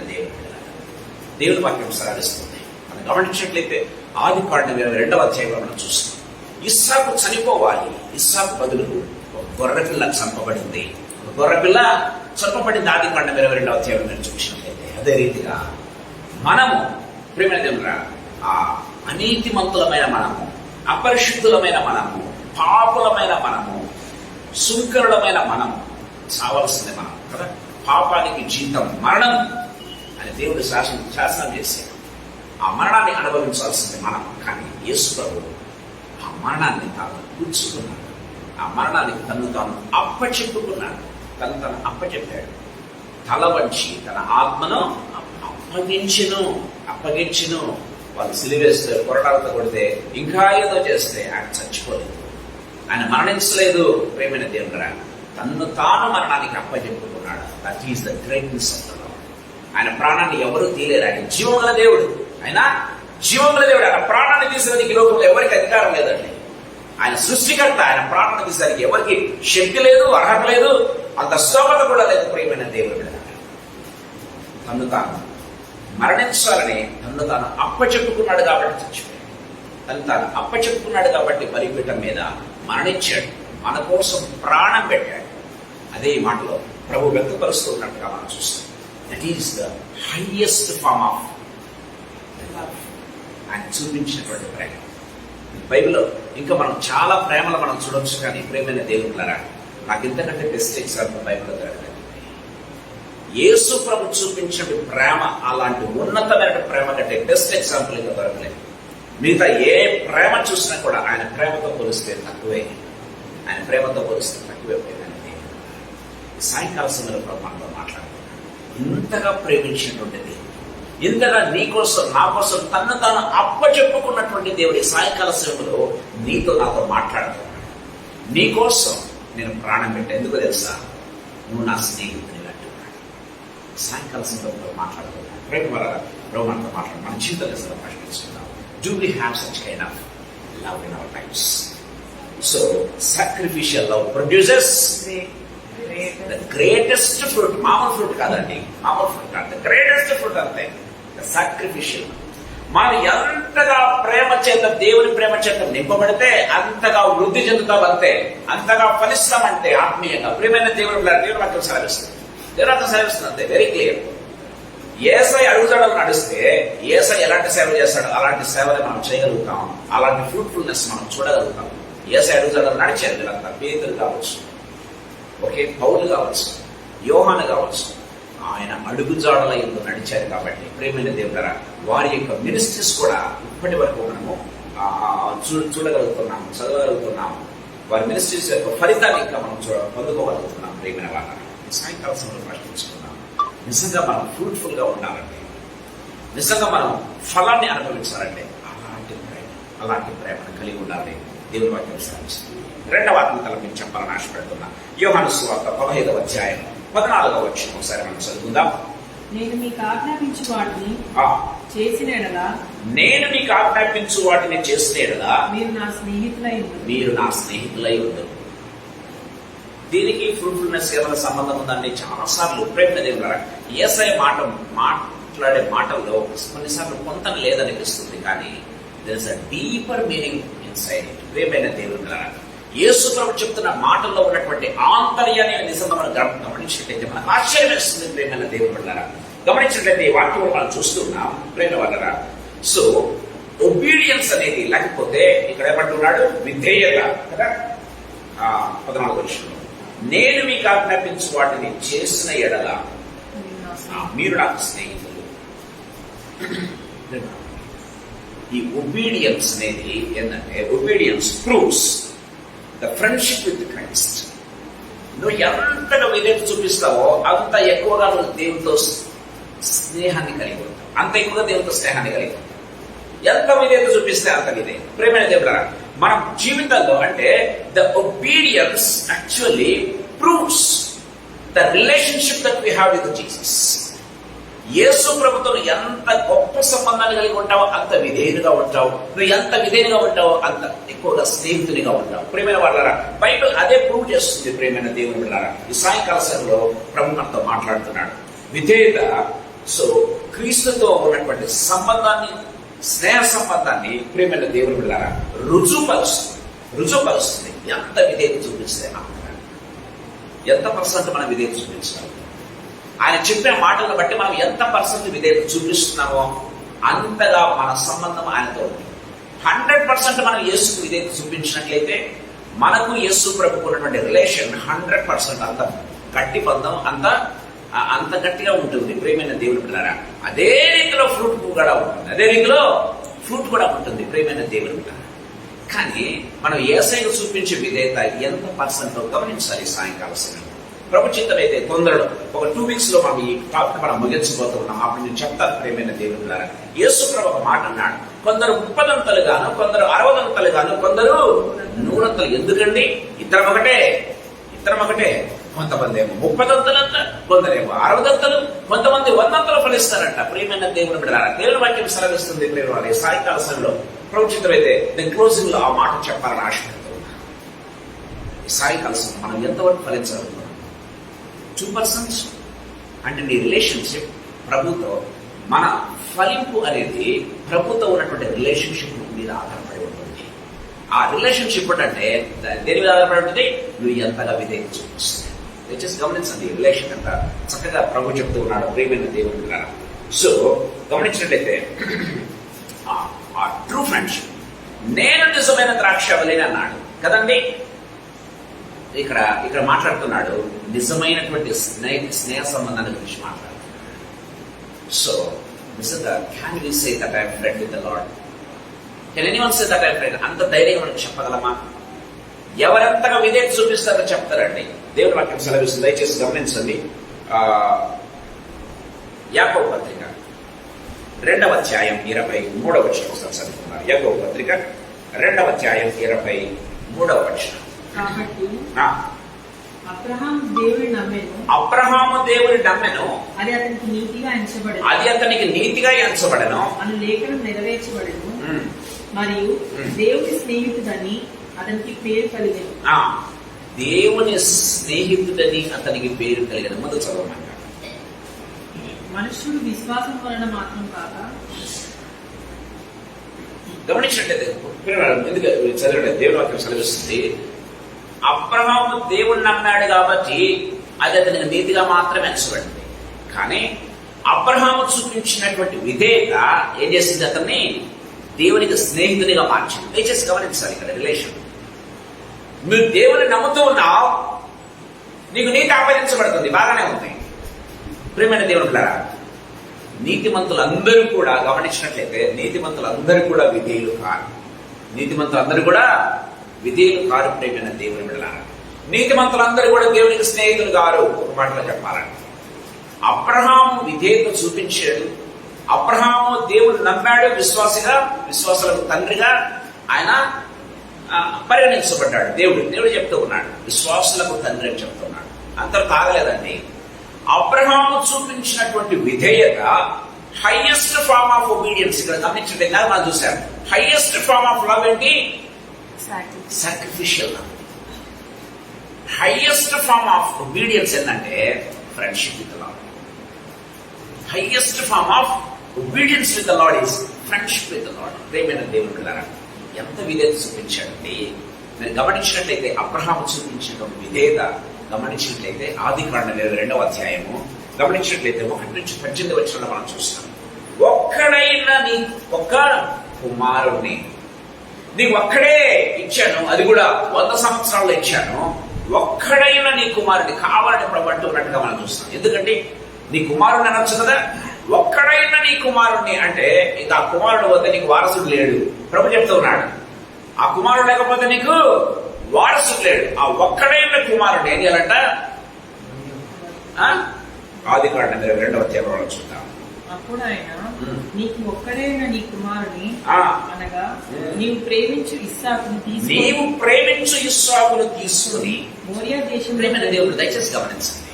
దేవుని వాక్యం సాధిస్తుంది. మనం గమనించినట్లయితే ఆదికాండం 22వ అధ్యాయంలో మనం చూస్తాం. ఇస్సాకు చనిపోవాలి. ఇస్సాకు బదులు ఒక గొర్రెపిల్ల చంపబడింది. ఒక గొర్రెపిల్ల చంపబడింది. ఆదికాండం 22వ అధ్యాయంలో మీరు చూసినట్లయితే అదే రీతిగా మనము ప్రియమైన దేవుడా ఆ అనీతిమంతులమైన మనము, అపరిశుద్ధులమైన మనము, పాపులమైన మనము, సుంకరులమైన మనము చావాల్సిందే మనం కదా. పాపానికి జీతం మరణం అని దేవుడు శాసనం చేశాడు. ఆ మరణాన్ని అనుభవించాల్సింది మనం. కానీ యేసు ప్రభు ఆ మరణాన్ని తాను కూర్చుకున్నాడు. ఆ మరణాన్ని తను తాను అప్పచెప్పుకున్నాడు. తను తాను అప్పచెప్పాడు. తల వంచి తన ఆత్మను అప్పగించును. వాళ్ళు సిలివేస్తే కొరటాలతో కొడితే ఇంకా ఏదో చేస్తే ఆయన చచ్చిపోలేదు. ఆయన మరణించలేదు. ప్రేమైన దేవుడా తన్ను తాను మరణానికి అప్పచెప్పుకున్నాడు. That is the greatness of the lord. ఆయన ప్రాణాన్ని ఎవరు తీయలేరు. ఆయన జీవముల దేవుడు. ఆయన జీవముల దేవుడు. ఆయన ప్రాణాన్ని తీసేదానికి ఈ లోకంలో ఎవరికి అధికారం లేదండి. ఆయన సృష్టికర్త. ఆయన ప్రాణాన్ని తీసేదానికి ఎవరికి శక్తి లేదు, అర్హత లేదు, అంత స్తోమత కూడా లేదు. ప్రియమైన దేవుడు తన్ను తాను మరణించాలని తన్ను తాను అప్పచెప్పుకున్నాడు కాబట్టి చచ్చిపోయాడు. తను తాను అప్పచెప్పుకున్నాడు కాబట్టి బలిపీఠం మీద మరణించాడు. మన కోసం ప్రాణం పెట్టాడు. అదే ఈ మాటలో ప్రభు వ్యక్తపరుస్తూ ఉన్నట్టుగా మనం చూస్తాం. That is the highest form of love. ఆయన చూపించినటువంటి ప్రేమ. బైబిల్లో ఇంకా మనం చాలా ప్రేమలు మనం చూడొచ్చు. కానీ ప్రేమైన దేవుళ్ళారా నాకు ఇంతకంటే బెస్ట్ ఎగ్జాంపుల్ బైబిల్లో దొరకలేదు. యేసు ప్రభు చూపించిన ప్రేమ అలాంటి ఉన్నతమైన ప్రేమ కంటే బెస్ట్ ఎగ్జాంపుల్ ఇంకా దొరకలేదు. మిగతా ఏ ప్రేమ చూసినా కూడా ఆయన ప్రేమతో పోలిస్తే తక్కువే. ఆయన ప్రేమతో పోలిస్తే తక్కువే. సాయంకాల సమయంలో ప్రభు మనతో మాట్లాడుతున్నాడు. ఇంతగా ప్రేమించినటువంటిది, ఇంతగా నీ కోసం నా కోసం తన్ను తాను అప్పచెప్పుకున్నటువంటి దేవుడి సాయంకాల సమయంలో నీతో నాతో మాట్లాడుతున్నాడు. నీ కోసం నేను ప్రాణం పెట్టా. ఎందుకో తెలుసా? నువ్వు నా స్నేహితుని అంటున్నాడు. సాయంకాల సమయంలో మాట్లాడుతున్నాడు. ప్రేమ వల్ల ప్రభు మనతో మాట్లాడు. మన జీవితంలో ప్రశ్నిస్తున్నాం. Do we have such kind of love in our lives? So, sacrificial love produces the greatest fruit. మామూలు ఫ్రూట్ కాదండి. మామూలు ఫ్రూట్ కాదు. The greatest fruit అంతే. The sacrificial. మనం ఎంతగా ప్రేమ చేత, దేవుని ప్రేమ చేత నింపబడితే అంతగా వృద్ధి చెందుతాం అంతే. అంతగా ఫలిస్తామంటే ఆత్మీయంగా. ప్రియమైన దేవుడు వాక్యం సెలవిస్తుంది. దేవుడు వాక్యం సెలవిస్తుంది అంతే. Very clear. యేసై అడుగుజాడలు నడిస్తే యేసై ఎలాంటి సేవ చేస్తాడో అలాంటి సేవలు మనం చేయగలుగుతాం. అలాంటి ఫ్రూట్ఫుల్నెస్ మనం చూడగలుగుతాం. యేసై అడుగుజాడలు నడిచారు వీళ్ళంతా. పేతురు కావచ్చు, ఒకే పౌలు కావచ్చు, యోహాను కావచ్చు. ఆయన అడుగుజాడల యందు నడిచారు కాబట్టి ప్రేమైన దేవుడరా వారి యొక్క మినిస్ట్రీస్ కూడా ఇప్పటి వరకు మనము చూడగలుగుతున్నాము, చదవగలుగుతున్నాము. వారి మినిస్ట్రీస్ యొక్క ఫలితాన్ని ఇంకా మనం పొందుకోగలుగుతున్నాం. ప్రేమైన వాళ్ళ సాయంకాల సమయంలో ప్రశ్నించుకున్నాం. నిజంగా మనం ఫ్రూట్ఫుల్ గా ఉండాలంటే, నిజంగా మనం ఫలాన్ని అనుభవించాలంటే అలాంటి ప్రేమను కలిగి ఉండాలి. దేవుని వాక్యం సాధిస్తుంది. రెండవ వాక్యం తలపి చెప్పాలని ఆశపెడుతున్నా. యోహాను సువార్త 15వ అధ్యాయం 14వ వచనం ఒకసారి మనం చదువుకుందాం. నేను మీకు ఆజ్ఞాపించు వాటిని చేసిన ఎడల, నేను మీకు ఆజ్ఞాపించు వాటిని చేసిన ఎడల మీరు నా స్నేహితులై ఉండురు. దీనికి ఫ్రూట్ఫుల్నెస్ ఏమైనా సంబంధం ఉందండి? చాలా సార్లు ప్రేమ దేవులారా యేసయ్య మాట్లాడే మాటల్లో కొన్నిసార్లు కొంత లేదనిపిస్తుంది. కానీ there is a deeper meaning inside it. ప్రేమైన దేవులారా యేసు ప్రభు చెప్తున్న మాటల్లో ఉన్నటువంటి ఆంతర్యాన్ని నిజంగా మనం గమనించినట్లయితే మనకు ఆశ్చర్యం వేస్తుంది. ప్రేమైన దేవులారా గమనించినట్లయితే ఈ వాక్యం మనం చూస్తున్నాం. ప్రేమ వాళ్ళరా సో ఒబీడియన్స్ అనేది లేకపోతే ఇక్కడ ఏమంటున్నాడు? విధేయత కదా. 14వ వచనంలో నేను మీకు ఆజ్ఞాపించు వాటిని చేసిన ఎడల మీరు నాకు స్నేహితులు. ఈ ఒబీడియన్స్ అనేది ఏంటంటే obedience proves the friendship with Christ. నువ్వు ఎంతగా విధేయత చూపిస్తావో అంత ఎక్కువగా నువ్వు దేవునితో స్నేహాన్ని కలిగి ఉంటావు. అంత ఎక్కువగా దేవునితో స్నేహాన్ని కలిగి ఉంటావు. ఎంత విధేయత చూపిస్తే అంత విధేయత. ప్రేమైన దేవులారా మన జీవితంలో అంటే the obedience actually proves the relationship that we have with Jesus. యేసు ప్రభుతో ఎంత గొప్ప సంబంధాన్ని కలిగి ఉంటావో అంత విధేయునిగా ఉంటావు. నువ్వు ఎంత విధేయునిగా ఉంటావో అంత ఎక్కువగా స్నేహితునిగా ఉంటావు. ప్రియమైన వాళ్ళారా, బైబిల్ అదే ప్రూవ్ చేస్తుంది. ప్రియమైన దేవుని వాళ్ళారా, ఈ సాయంకాల సమయంలో ప్రభు మనతో మాట్లాడుతున్నాడు. విధేయత సో క్రీస్తుతో ఉన్నటువంటి సంబంధాన్ని, స్నేహ సంబంధాన్ని ప్రియమైన దేవుని వాళ్ళారా రుజువుపరుస్తుంది. ఎంత విధేయత చూపిస్తే ఎంత పర్సెంట్ మనం విధేయత చూపించాలి. ఆయన చెప్పిన మాటలను బట్టి మనం ఎంత పర్సెంట్ విధేయత చూపిస్తున్నామో అంతగా మన సంబంధం ఆయనతో ఉంది. 100% మనం యేసుకు విధేయత చూపించినట్లయితే మనకు యేసు ప్రభుకు ఉన్నటువంటి రిలేషన్ 100% అంత గట్టి బంధం, అంత గట్టిగా ఉంటుంది. ప్రియమైన దేవుని బిడ్డలారా, అదే రీతిలో ఫ్రూట్ కూడా ఉంటుంది. ప్రియమైన దేవుని బిడ్డలారా, కానీ మనం యేసయ్యకు చూపించే విధేయత ఎంత పర్సెంట్ గమనించాలి. సాయంకాల సమయంలో ప్రభు చిత్తం అయితే తొందరలో ఒక 2 weeks లో మనం ఈ టాపిక్ మనం ముగించబోతున్నాం. అప్పుడు నేను చెప్తాను. ప్రియమైన దేవుని బిడ్డలారా, యేసు ప్రభు ఒక మాట అన్నాడు, కొందరు 30 గాను, కొందరు 60 గాను, కొందరు 100. ఎందుకండి? ఇద్దరం ఒకటే. కొంతమంది ఏమో 30 కొందరేమో 60, కొంతమంది 100 ఫలిస్తారంట. ప్రియమైన దేవుని బిడ్డలారా, దేవుని వాక్యం సెలవిస్తుంది. ప్రేమ వాళ్ళ సాయంకాల సమయంలో ప్రభు చిత్తం అయితే నేను క్లోజింగ్ లో ఆ మాట చెప్పాలని ఆశపడుతూ ఉన్నాను. ఈ సాయంకాల సమయం మనం ఎంతవరకు ఫలించగలుగుతాం? 2% అంటే నీ రిలేషన్షిప్ ప్రభుతో, మన ఫలింపు అనేది ప్రభుతో ఉన్నటువంటి రిలేషన్షిప్ మీద ఆధారపడి ఉంటుంది. ఆ రిలేషన్షిప్ అంటే దేని మీద ఆధారపడి ఉంటుంది? నువ్వు ఎంతగా విధేయత చూపిస్తావు. దయచేసి గమనించండి, రిలేషన్ ఎంత చక్కగా ప్రభు చెప్తూ ఉన్నాడు. ప్రియమైన దేవుని ద్వారా సో గమనించినట్లయితే ఆ ట్రూ ఫ్రెండ్షిప్, నేను నిజమైన ద్రాక్షవల్లిని అన్నాడు కదండి. ఇక్కడ మాట్లాడుతున్నాడు నిజమైనటువంటి స్నేహ సంబంధాన్ని గురించి మాట్లాడుతున్నాడు. సో నిజంగా can we say that I am friend with the Lord? Can anyone say that I am friend? అంత ధైర్యం మనకు చెప్పగలమా? ఎవరెంతగా విధేయత చూపిస్తారో చెప్తారండి. దేవుని వాక్యం సెలవిస్తుంది. దయచేసి గమనించండి. యాకోబు పత్రిక 2వ అధ్యాయం 23వ వచనం ఒకసారి చదువుతున్నారు. యాకోబు పత్రిక 2వ అధ్యాయం 23వ వచనం. కాబట్టి అబ్రహాము దేవుని నమ్మెను, అది అతనికి నీతిగా ఎంచబడెను అని లేఖనం నెరవేర్చబడెను. మరియు దేవుని స్నేహితుడని అతనికి పేరు కలిగెను. దేవుని స్నేహితుడని అతనికి పేరు కలిగిన. ముందు చదవమంట. మనుష్యుడు విశ్వాసం వలన మాత్రం కాక. గమనించినట్లయితే ఎందుకు చదివిన దేవుని వాక్యం సెలవిస్తుంది. అబ్రహాము దేవుని నమ్మాడు కాబట్టి అది అతనికి నీతిగా మాత్రమే ఎంచబడింది. కానీ అబ్రహాము చూపించినటువంటి విధేయత ఏం చేసింది? అతన్ని దేవునికి స్నేహితునిగా మార్చింది. దయచేసి గమనించాలి ఇక్కడ రిలేషన్. నువ్వు దేవుని నమ్ముతూ ఉన్నావు, నీకు నీతి ఆపాదించబడుతుంది, బాగానే ఉంది. ప్రియమైన దేవుని పిల్లరా, నీతిమంతులందరూ కూడా గమనించినట్లయితే నీతిమంతులందరూ కూడా విధేయులు కారు. ప్రియమైన దేవుని బిడ్డలారా, నీతిమంతులందరూ కూడా దేవునికి స్నేహితులు కారు. ఒక మాటలో చెప్పాలంటే అబ్రహాము విధేయత చూపించాడు. అబ్రహాము దేవుడు నమ్మాడు, విశ్వాసులకు తండ్రిగా ఆయన పరిగణించబడ్డాడు. దేవుడు చెప్తూ ఉన్నాడు, విశ్వాసులకు తండ్రి అని చెప్తున్నాడు. అంతలో తాగలేదండి. అబ్రహాము చూపించినటువంటి విధేయత హైయెస్ట్ ఫార్మ్ ఆఫ్ ఒబీడియన్స్. ఇక్కడ గమనించండి, మనం చూసాం. హైయెస్ట్ ఫార్మ్ ఆఫ్ లవ్ ఏంటి? Sacrificial love. Highest form of obedience ఏంటంటే friendship with the lord. Highest form of obedience with the lord is friendship with the lord. ప్రియమైన దేవుని పిల్లరా, ఎంత విధేయత చూపించాడండి. మీరు గమనించినట్లయితే అబ్రహాము చూపించినటువంటి విధేయత గమనించినట్లయితే ఆదికాండం 22వ అధ్యాయము గమనించినట్లయితే 1 నుంచి 18 వచనంలో మనం చూస్తాం. ఒక్కడైనా నీ ఒక్క కుమారుణ్ణి నీకు ఒక్కడే ఇచ్చాను, అది కూడా 100 సంవత్సరాల్లో ఇచ్చాను. ఒక్కడైనా నీ కుమారుడిని కావాలని ప్రభు అంటున్నట్టుగా మనం చూస్తాం. ఎందుకంటే నీ కుమారుడిని అనొచ్చు కదా. ఒక్కడైనా నీ కుమారుడిని అంటే ఇక ఆ కుమారుడు వద్ద నీకు వారసుడు లేడు. ప్రభు చెప్తూ ఉన్నాడు, ఆ కుమారుడు లేకపోతే నీకు వారసుడు లేడు. ఆ ఒక్కడైన కుమారుడు ఏం చేయాలంట? ఆదికాండం 22వ అధ్యాయంలో చూద్దాం. అప్పుడు ఆయన నీకు ఒక్కడైన నీ కుమారుని అనగా నీవు ప్రేమించు ఇస్సాకును తీసుకుని మోరియా దేశం. దేవుడు దయచేసి గమనించండి.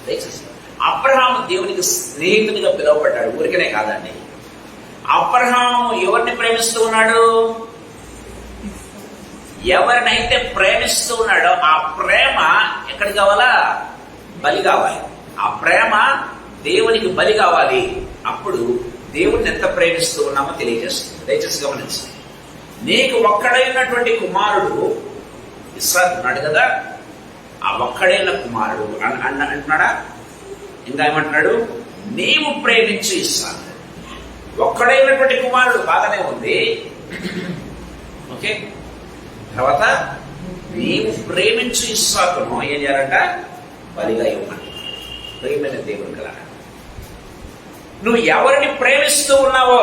దయచేసి అబ్రహాము దేవునికి స్నేహితునిగా పిలువబడ్డాడు, ఊరికనే కాదండి. అబ్రహాము ఎవరిని ప్రేమిస్తూ ఉన్నాడు? ఎవరినైతే ప్రేమిస్తూ ఉన్నాడో ఆ ప్రేమ ఎక్కడికి కావాలా? బలి కావాలి. ఆ ప్రేమ దేవునికి బలి కావాలి. అప్పుడు దేవుడిని ఎంత ప్రేమిస్తూ ఉన్నామో తెలియజేస్తుంది. దయచేసి గమనించండి. నీకు ఒక్కడైనటువంటి కుమారుడు ఇస్సాకు ఉన్నాడు కదా, ఆ ఒక్కడైన కుమారుడు అంటున్నాడా? ఇంకా ఏమంటున్నాడు? నీవు ప్రేమించు ఇస్సాకు. ఒక్కడైనటువంటి కుమారుడు బాగానే ఉంది, ఓకే. తర్వాత నీవు ప్రేమించు ఇస్సాకును ఏం చేయాలంట? బలిగా ఇవ్వమంట. ప్రేమైన దేవుడు కదా, నువ్వు ఎవరిని ప్రేమిస్తూ ఉన్నావో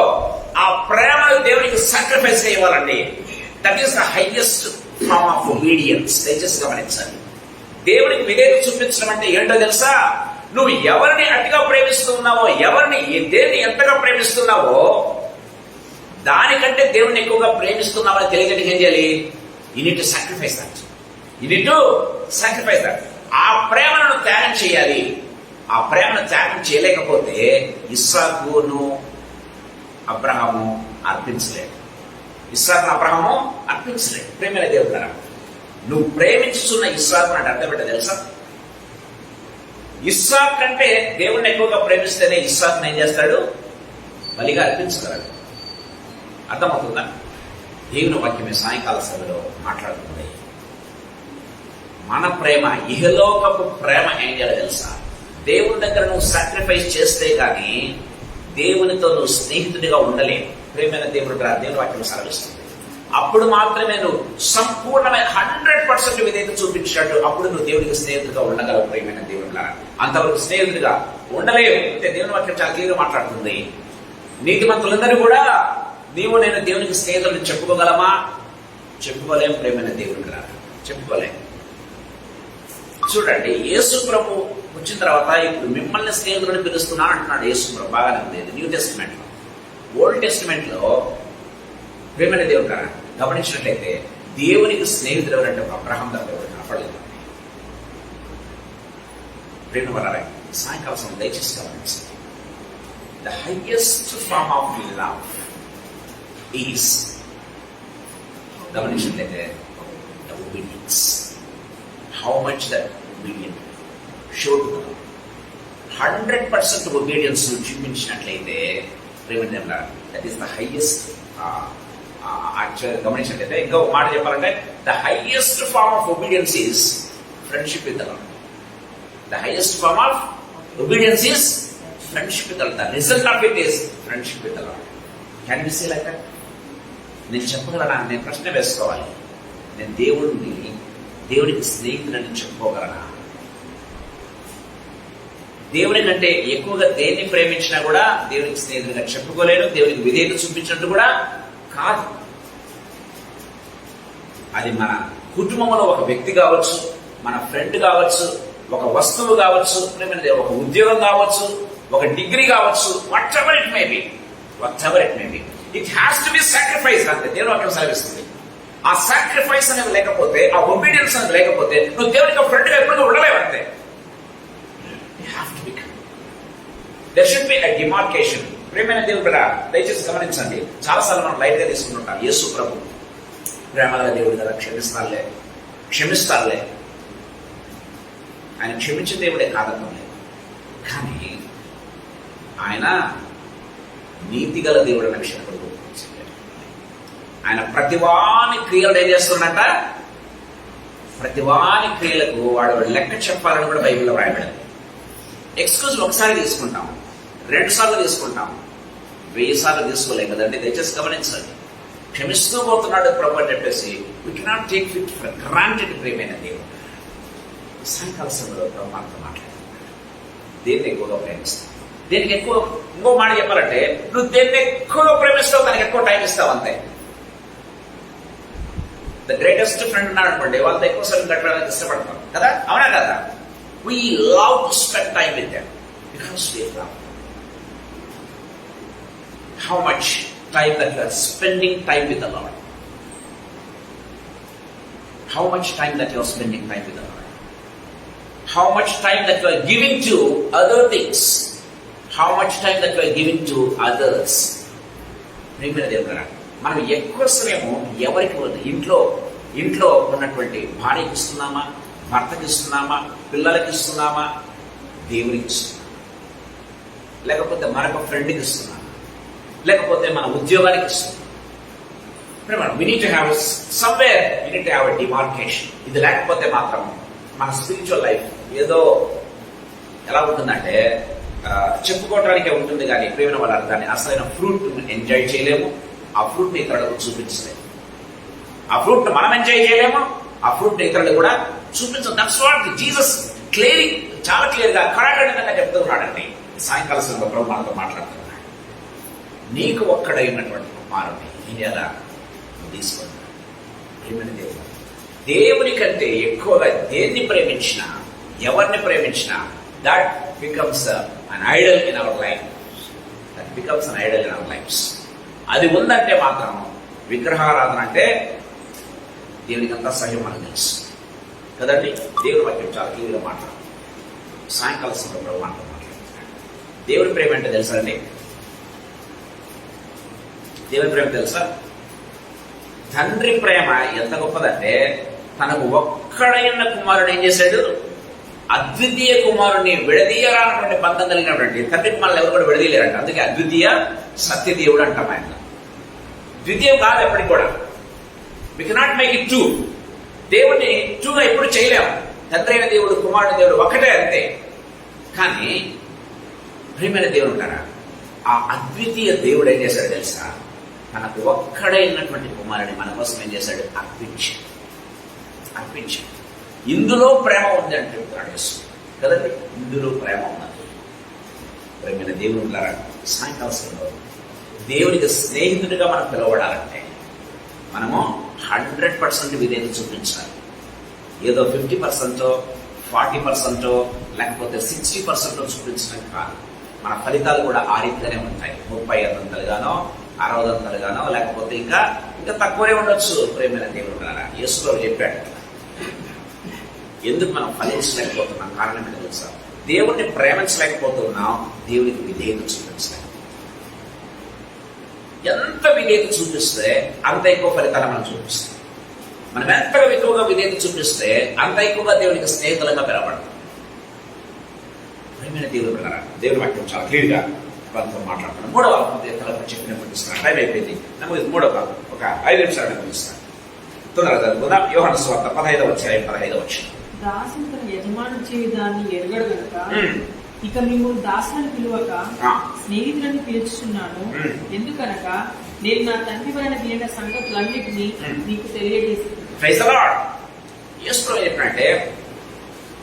ఆ ప్రేమను దేవునికి సాక్రిఫైస్ ఇవ్వాలండి. That is the highest form of obedience. దయచేసి గమనించాలి. దేవునికి విధేయత చూపించడం అంటే ఏంటో తెలుసా? నువ్వు ఎవరిని అతిగా ప్రేమిస్తూ ఉన్నావో, దేన్ని ఎంతగా ప్రేమిస్తున్నావో దానికంటే దేవుని ఎక్కువగా ప్రేమిస్తున్నావని తెలియజేయడానికి ఏం చేయాలి? You need to sacrifice that. You need to sacrifice that. ఆ ప్రేమను త్యాగం చేయాలి. ఆ ప్రేమను త్యాగం చేయలేకపోతే ఇస్సాకును అబ్రహాము అర్పించలేడు. ఇస్సాకును అబ్రహాము అర్పించలేడు. ప్రేమైన దేవుడు కదా, నువ్వు ప్రేమించుతున్న ఇస్సాకు అంటే అర్థం ఏంటో తెలుసా? ఇస్సాకు కంటే దేవుణ్ణి ఎక్కువగా ప్రేమిస్తేనే ఇస్సాకును ఏం చేస్తాడు? బలిగా అర్పించగలడు. అర్థమవుతుందా? దేవుని వాక్యమే సాయంకాల సభలో మాట్లాడుతుంది. మన ప్రేమ, ఇహలోకపు ప్రేమ ఏం చేయాలి తెలుసా? దేవుని దగ్గర నువ్వు సాక్రిఫైస్ చేస్తే గానీ దేవునితో నువ్వు స్నేహితుడిగా ఉండలేవు. ప్రేమైన దేవుడు దేవుని వాక్యం సెలవిస్తుంది. అప్పుడు మాత్రమే నువ్వు సంపూర్ణమైన 100% విధేయత చూపించినట్టు అప్పుడు నువ్వు దేవుడికి స్నేహితుడిగా ఉండగలవు. ప్రేమైన దేవుడు అంతవరకు స్నేహితుడిగా ఉండలేవు. అంటే దేవుని వాక్యం చాలా క్లియర్గా మాట్లాడుతుంది. నీతిమంతులందరూ కూడా నీవు నేను దేవునికి స్నేహితుడిని చెప్పుకోగలమా? చెప్పుకోలేం. ప్రేమైన దేవుడు చెప్పుకోలేం. చూడండి, యేసు ప్రభు వచ్చిన తర్వాత ఇప్పుడు మిమ్మల్ని స్నేహితులను పిలుస్తున్నా అంటున్నాడు యేసు ప్రభు. బాగానే ఉంది. న్యూ టెస్టిమెంట్ లో. ఓల్డ్ టెస్టిమెంట్ లో ప్రేమైన దేవుడు కదా గమనించినట్లయితే దేవునికి స్నేహితుడు ఎవరంటే అబ్రహాం దగ్గర ఎవరు కనపడలేదు. ప్రేమ వల్ల సాయంకాల సమయం దయచేసి గమనించండి. The highest form of love is గమనించినట్లయితే the obedience. How much that obedience showed to them. 100% obedience చూపించినట్లయితే ప్రేమించండి, that is the highest. Actual గమనించినట్లయితే ఇంకా ఒక మాట చెప్పాలంటే the highest form of obedience is friendship with the lord. The highest form of obedience is friendship with the lord. The result of it is friendship with the lord. Can you say like that? నేను చెప్పగలనా? నేను ప్రశ్న వేసుకోవాలి. నేను దేవుడికి స్నేహితులని చెప్పుకోగలనా? దేవుని కంటే ఎక్కువగా దేన్ని ప్రేమించినా కూడా దేవునికి స్నేహితుడిగా చెప్పుకోలేను. దేవునికి విధేయత చూపించినట్టు కూడా కాదు. అది మన కుటుంబంలో ఒక వ్యక్తి కావచ్చు, మన ఫ్రెండ్ కావచ్చు, ఒక వస్తువు కావచ్చు, ఒక ఉద్యోగం కావచ్చు, ఒక డిగ్రీ కావచ్చు, what ever it may be, it has to be sacrifice. అంటే దేవుని వాక్యం సెలవిస్తుంది. ఆ సాక్రిఫైస్ అనేది లేకపోతే, ఆ ఒబీడియన్స్ అనేది లేకపోతే నువ్వు దేవునికి ఫ్రెండ్ గా ఎప్పుడు ఉండలేవు. అంతే. There should be a demarcation. ప్రేమైన దేవుడు కూడా దయచేసి గమనించండి. చాలాసార్లు మనం లైట్ గా తీసుకుంటుంటాం. యేసు ప్రభు ప్రేమగా దేవుడు కదా, క్షమిస్తారులే. ఆయన క్షమించిన దేవుడే కాదనడం లేదు, కానీ ఆయన నీతిగల దేవుడు అన్న విషయం కూడా గుర్తించాడు. ఆయన ప్రతివాని క్రియలు ఏం చేస్తున్నట? ప్రతివాని క్రియలకు వాడు లెక్క చెప్పాలని కూడా బైబిల్లో రాయబడింది. ఎక్స్క్యూజ్ ఒకసారి తీసుకుంటాం, 2 సార్లు తీసుకుంటాం, 1000 సార్లు తీసుకోలేం కదండి. దయచేసి గమనించండి. క్షమిస్తూ పోతున్నాడు ప్రభు అని చెప్పేసి we cannot take it for granted. ప్రేమైన దేవుడు సాయంకాల సమయంలో ప్రభు మనతో మాట్లాడుతున్నాడు. దేన్ని ఎక్కువగా ప్రేమిస్తావు? దేనికి ఎక్కువ? ఇంకో మాట చెప్పాలంటే నువ్వు దేన్ని ఎక్కువగా ప్రేమిస్తావు దానికి ఎక్కువ టైం ఇస్తావు. అంతే. ద గ్రేటెస్ట్ ఫ్రెండ్ ఉన్నాడు అనుకోండి, వాళ్ళతో ఎక్కువ సమయం గడపడానికి ఇష్టపడతాం కదా, అవునా కదా? We love to spend time with them because we love. How much time that you are spending time with the Lord? How much time that you are spending time with the Lord? how much time that you are giving to other things, how much time that you are giving to others. ప్రియమైన దేవుడా, మనం ఎక్కువ సమయము ఎవరికి ఇంట్లో ఉన్నటువంటి భార్యకి ఇస్తున్నామా, భర్తకి ఇస్తున్నామా, పిల్లలకి ఇస్తున్నామా, దేవునికి ఇస్తున్నామా, లేకపోతే మరొక ఫ్రెండ్కి ఇస్తున్నామా, లేకపోతే మన ఉద్యోగానికి ఇస్తున్నామా? we need to have somewhere, we need to have a demarcation. ఇది లేకపోతే మాత్రం మన స్పిరిచువల్ లైఫ్ ఏదో ఎలా ఉంటుందంటే చెప్పుకోవటానికే ఉంటుంది, కానీ ప్రేమ వల్ల దాన్ని అసలైన ఫ్రూట్ ఎంజాయ్ చేయలేము, ఆ ఫ్రూట్ ని ఇతరులకు చూపించలేము. ఆ ఫ్రూట్ మనం ఎంజాయ్ చేయలేము, ఆ ఫ్రూట్ ని ఇతరులకు కూడా చూపించలేము. దట్స్ వాట్ జీసస్ చాలా క్లియర్ గా కరాఖండితంగా చెప్తూ ఉన్నాడండి. సాయంకాల సమయంలో ప్రభు మనతో మాట్లాడుతున్నాడు. నీకు ఒక్కడైనటువంటి కుమారుని ఈయన ఎలా తీసుకున్నాడు? ఏమని దేవుని కంటే ఎక్కువగా దేన్ని ప్రేమించినా, ఎవరిని ప్రేమించినా, that becomes an idol in our life. That becomes an idol in our lives. అది ఉందంటే మాత్రం విగ్రహారాధన అంటే దేవునికి అంతా సహజం మనకు తెలుసు కదండి. దేవుని వాక్యం చాలా క్లియర్గా మాట్లాడు. సాయంకాల సమయంలో మాట్లాడుతున్నాడు. దేవుని ప్రేమ అంటే తెలుసా అండి? దేవుని ప్రేమ తెలుసా? తండ్రి ప్రేమ ఎంత గొప్పదంటే తనకు ఒక్కడైన కుమారుడు ఏం చేశాడు? అద్వితీయ కుమారుడిని విడదీయరానటువంటి బంధం కలిగినటువంటి తండ్రికి మనల్ని ఎవరు కూడా విడదీయలేరంట. అందుకే అద్వితీయ సత్యదేవుడు అంటాం ఆయన. ద్వితీయం కాదు ఎప్పటికి కూడా. We cannot make it two. దేవుడిని టూగా ఎప్పుడు చేయలేము. తండ్రి అయిన దేవుడు, కుమారుడు దేవుడు ఒకటే, అంతే. కానీ ప్రియమైన దేవుడు ఉంటారా, ఆ అద్వితీయ దేవుడు ఏం చేశాడు తెలుసా? తనకు ఒక్కడైనటువంటి కుమారుని మన కోసం ఏం చేశాడు? అర్పించాడు. ఇందులో ప్రేమ ఉంది అంటే చెప్తున్నాడు యేసు కదండి. ఇందులో ప్రేమ ఉన్నది. ప్రేమైన దేవుడు ఉంటారా, సాయంకాలంలో దేవునికి స్నేహితుడిగా మనం పిలవడాలంటే మనము 100% విధేయత చూపించాలి. ఏదో 50%, 40%, లేకపోతే 60% చూపించడం కాదు. మన ఫలితాలు కూడా ఆ రీతిగానే ఉంటాయి. 30 60 లేకపోతే ఇంకా తక్కువనే ఉండొచ్చు. ప్రేమైన దేవుడు ఉన్నారా, యేసులో చెప్పాడు. ఎందుకు మనం ఫలించలేకపోతున్నాం? కారణం ఏంటో తెలుసా? దేవుడిని ప్రేమించలేకపోతున్నాం, దేవునికి విధేయత చూపించలేక. ఎంత విధేయత చూపిస్తే అంత ఎక్కువ ఫలితాలు మనం చూపిస్తాం. మనం ఎంతగా ఎక్కువగా విధేయత చూపిస్తే అంత ఎక్కువగా దేవునికి స్నేహితులుగా పిలవబడతాం. ప్రేమైన దేవుడు ఉన్నారా, దేవుడి వాక్యం చాలా క్లియర్ గా వాళ్ళతో మాట్లాడుతున్నాం. 3వ చెప్పినప్పుడు ఇస్తున్నాను. టైం అయిపోయింది. నమ్మకం 3వ ఒక 5 నిమిషాలు ఇస్తాను. తొందరగా చదువుకుందాం. యోహాను సువార్త 15వ దాసుని తన యజమానుడు చేయు దాన్ని ఎరగడు గనుక ఇక మిమ్మల్ని దాసులను పిలువక స్నేహితులను పిలుచుచున్నాను. ఎందుకనగా నేను నా తండ్రి వలన వినిన సంగతులన్నిటినీ నీకు తెలియజేస్తానంటే,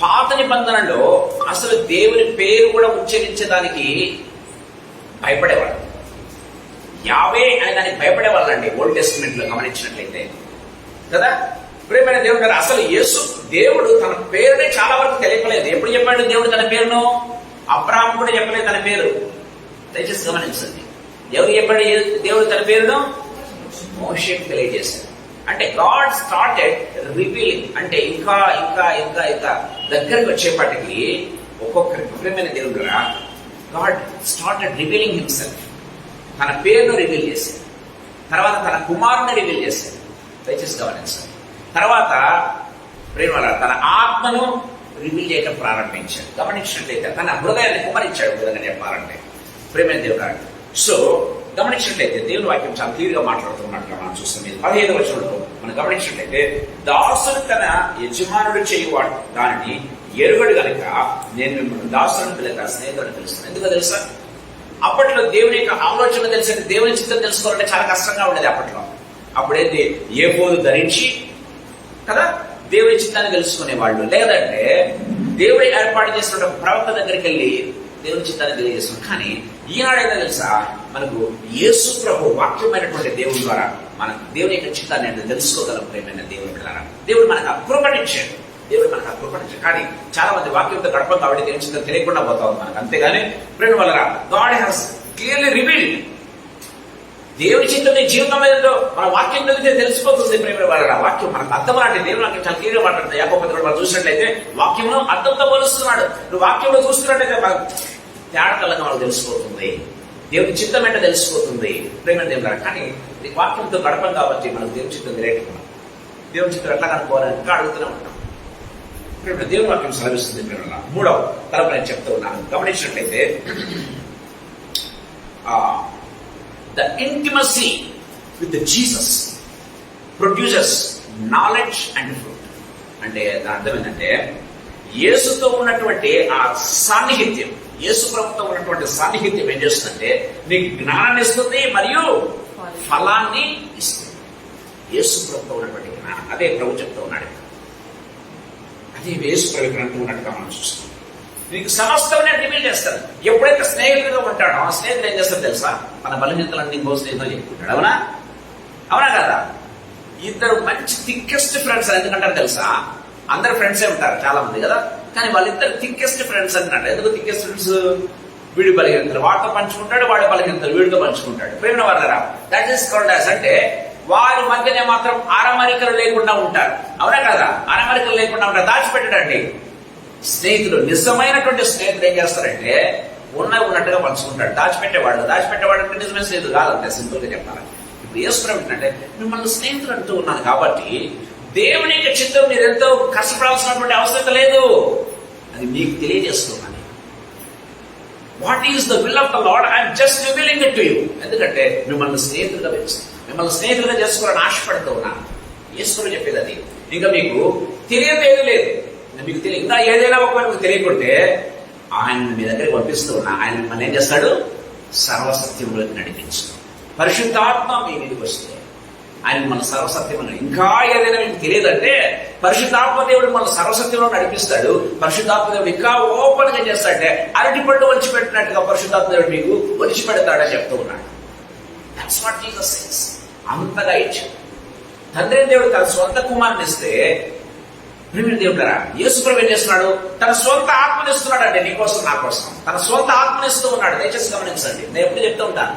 పాత నిబంధనలో అసలు దేవుని పేరు కూడా ఉచ్చరించడానికి భయపడేవాడు. యావే అని దానికి భయపడేవాళ్ళండి. ఓల్డ్ టెస్టిమెంట్ లో గమనించినట్లయితే కదా. ప్రియమైన దేవుడు గారు, అసలు యేసు దేవుడు తన పేరునే చాలా వరకు తెలియలేదు. ఎప్పుడు చెప్పాడు దేవుడు తన పేరును? అబ్రాహాము కూడా చెప్పలేదు తన పేరు. దయచేసి గమనించండి. ఎవరు చెప్పాడు దేవుడు తన పేరును? మోషేకు తెలియజేశాడు. అంటే గాడ్ స్టార్టెడ్ రివీలింగ్. అంటే ఇంకా ఇంకా ఇంకా ఇంకా దగ్గరికి వచ్చేపాటికి ఒక్కొక్కరికి ప్రియమైన దేవుడు గారు, గాడ్ స్టార్టెడ్ రివీలింగ్ హిమ్సెల్ఫ్. తన పేరును రివీల్ చేశాడు. తర్వాత తన కుమారుని రివీల్ చేశాడు. దయచేసి గమనించండి. తర్వాత ప్రేమ తన ఆత్మను రివీల్ చేయడం ప్రారంభించాడు. గమనించినట్లయితే తన హృదయాన్ని కుమరించాడు. విధంగా చెప్పాలంటే ప్రేమైన దేవుడు. సో గమనించినట్లయితే దేవుని వాక్యం చాలా క్లియర్ గా మాట్లాడుతున్నట్టుగా మనం చూస్తాం. 15వ వచనంలో మనం గమనించినట్లయితే, దాసుడు తన యజమానుడు చేయువాడు దానిని ఎరుగడు గనుక నేను మిమ్మల్ని దాసులను పిలక స్నేహితులను పిలుస్తాను. ఎందుకో తెలుసా? అప్పట్లో దేవుని యొక్క ఆలోచన తెలిసి, దేవుని చిత్తం తెలుసుకోవాలంటే చాలా కష్టంగా ఉండేది అప్పట్లో. అప్పుడైతే ఏఫోదు ధరించి కదా దేవుని చిత్తాన్ని తెలుసుకునేవాళ్ళు. లేదంటే దేవుడి ఏర్పాటు చేసిన ప్రవక్త దగ్గరికి వెళ్ళి దేవుని చిత్తాన్ని తెలియజేస్తున్నాం. కానీ ఈనాడైనా తెలుసా, మనకు యేసు ప్రభు వాక్యమైనటువంటి దేవుని ద్వారా మనకు దేవుని యొక్క చిత్తాన్ని అంటే తెలుసుకోగలం. ప్రేమైన దేవుని పిల్లరా, దేవుడు మనకు అకృపణించాడు. కానీ చాలా మంది వాక్యంతో గడపం కాబట్టి దేవుని చిత్తం తెలియకుండా పోతా ఉంది మనకు. అంతేగాని ప్రేమ వల్ల గాడ్ హ్యాస్ క్లియర్లీ రివీల్డ్. దేవుని చిత్తం నీ జీవితం ఏదో మన వాక్యం చదివితే తెలిసిపోతుంది. ప్రేమ వాళ్ళ వాక్యం మనకు అర్థం లాంటి దేవుడు నాకు చాలా క్లియర్గా మాట్లాడుతుంది. యాకోబు మనం చూసినట్లయితే వాక్యంలో అర్థంతో పోలుస్తున్నాడు. నువ్వు వాక్యంలో చూస్తున్నట్టయితే తేడకల్లంగా మనకు తెలిసిపోతుంది. దేవుని చిత్తం ఏంటో తెలిసిపోతుంది. ప్రేమ దేవుడు కానీ వాక్యంతో గడపం కాబట్టి మనకు దేవుని చిత్తం తెలియకుండా దేవుని చిత్తం ఎట్లా కనుక్కోవాలని ఇంకా అడుగుతూనే ఉంటాం. ప్రేమ దేవుని వాక్యం సెలవిస్తుంది. ప్రేమ మూడవ తరపు నేను చెప్తూ ఉన్నాను. గమనించినట్లయితే the intimacy with Jesus produces knowledge and fruit. అంటే దాని అర్థం ఏంటంటే యేసుతో ఉన్నటువంటి ఆ సాన్నిహిత్యం, యేసు ప్రభుతో ఉన్నటువంటి సాన్నిహిత్యం ఏం చేస్తుందంటే నీకు జ్ఞానాన్ని ఇస్తుంది మరియు ఫలాన్ని ఇస్తుంది. యేసు ప్రభుతో ఉన్నటువంటి జ్ఞానం, అదే ప్రభు చెప్తూ ఉన్నాడు. అదే యేసు ప్రభు అంటూ ఉన్నట్టుగా మనం చూస్తాం. నీకు సమస్తం నేను రివీల్ చేస్తాను. ఎప్పుడైతే స్నేహితుడిగా ఉంటాడో ఆ స్నేహితుడు ఏం చేస్తాడు తెలుసా? మన బలహీనతలన్నీ ఇంకో స్నేహితులు చెప్పుకుంటాడు. అవునా అవునా కదా? ఇద్దరు మంచి థిక్కెస్ట్ ఫ్రెండ్స్ ఎందుకంటారు తెలుసా? అందరు ఫ్రెండ్సే ఉంటారు చాలా మంది కదా, కానీ వాళ్ళిద్దరు థిక్కెస్ట్ ఫ్రెండ్స్ అంటున్నాడు. ఎందుకు థిక్కెస్ట్ ఫ్రెండ్స్? వీడి బలహీనతలు వాడితో పంచుకుంటాడు, వాడి బలహీనతలు వీడితో పంచుకుంటాడు. ప్రేమ వాళ్ళరా, దట్ ఈస్ కాల్డ్ యాస్ అంటే వారి మధ్యనే మాత్రం అరమరికలు లేకుండా ఉంటారు. అవునా కదా? అరమరికలు లేకుండా ఉంటారు, దాచిపెట్టడండి. స్నేహితుడు, నిజమైనటువంటి స్నేహితుడు ఏం చేస్తారంటే ఉన్నట్టుగా పంచుకుంటాడు. దాచిపెట్టేవాడు అంటే నిజమైన స్నేహితుడు కాదంటే, సింపుల్ గా చెప్పాలి. ఇప్పుడు యేసు అంటే మిమ్మల్ని స్నేహితులు అంటూ ఉన్నాను కాబట్టి దేవుని యొక్క చిత్తం మీరు ఎంతో కష్టపడాల్సినటువంటి అవసరం లేదు, అది మీకు తెలియజేస్తున్నాను. What is the will of the lord, I'm just revealing it to you. ఎందుకంటే మిమ్మల్ని స్నేహితులుగా పెంచుతాను, మిమ్మల్ని స్నేహితులుగా చేసుకోవాలని ఆశపడుతూ ఉన్నాను. యేసు చెప్పేది అది. ఇంకా మీకు తెలియదు ఏది లేదు. మీకు తెలియదు ఇంకా ఏదైనా ఒకవేళ మీకు తెలియకుంటే ఆయన మీ దగ్గరికి పంపిస్తూ ఉన్నా, ఆయన మిమ్మల్ని ఏం చేస్తాడు? సర్వసత్యంలోకి నడిపించు. పరిశుద్ధాత్మ మీ మీదకి వస్తే ఆయన మిమ్మల్ని సర్వసత్యం. ఇంకా ఏదైనా మీకు తెలియదంటే పరిశుద్ధాత్మ దేవుడు మిమ్మల్ని సర్వసత్యంలో నడిపిస్తాడు. పరిశుద్ధాత్మ దేవుడు ఇంకా ఓపెన్ గా చేస్తాడంటే అరటి పండు ఒలిచిపెట్టినట్టుగా పరిశుద్ధాత్మ దేవుడు మీకు ఒలిచిపెడతాడని చెప్తూ ఉన్నాడు. That's what Jesus says. అంతగా ఇచ్చాడు తండ్రి దేవుడు తన సొంత కుమారుని ఇస్తే, దేవుడారా యేసు ప్రభు ఏం చేస్తున్నాడు? తన సొంత ఆత్మనిస్తున్నాడు అండి, నీకోసం నా కోసం తన సొంత ఆత్మనిస్తూ ఉన్నాడు. దయచేసి గమనించండి. నేను ఎప్పుడు చెప్తూ ఉంటాను,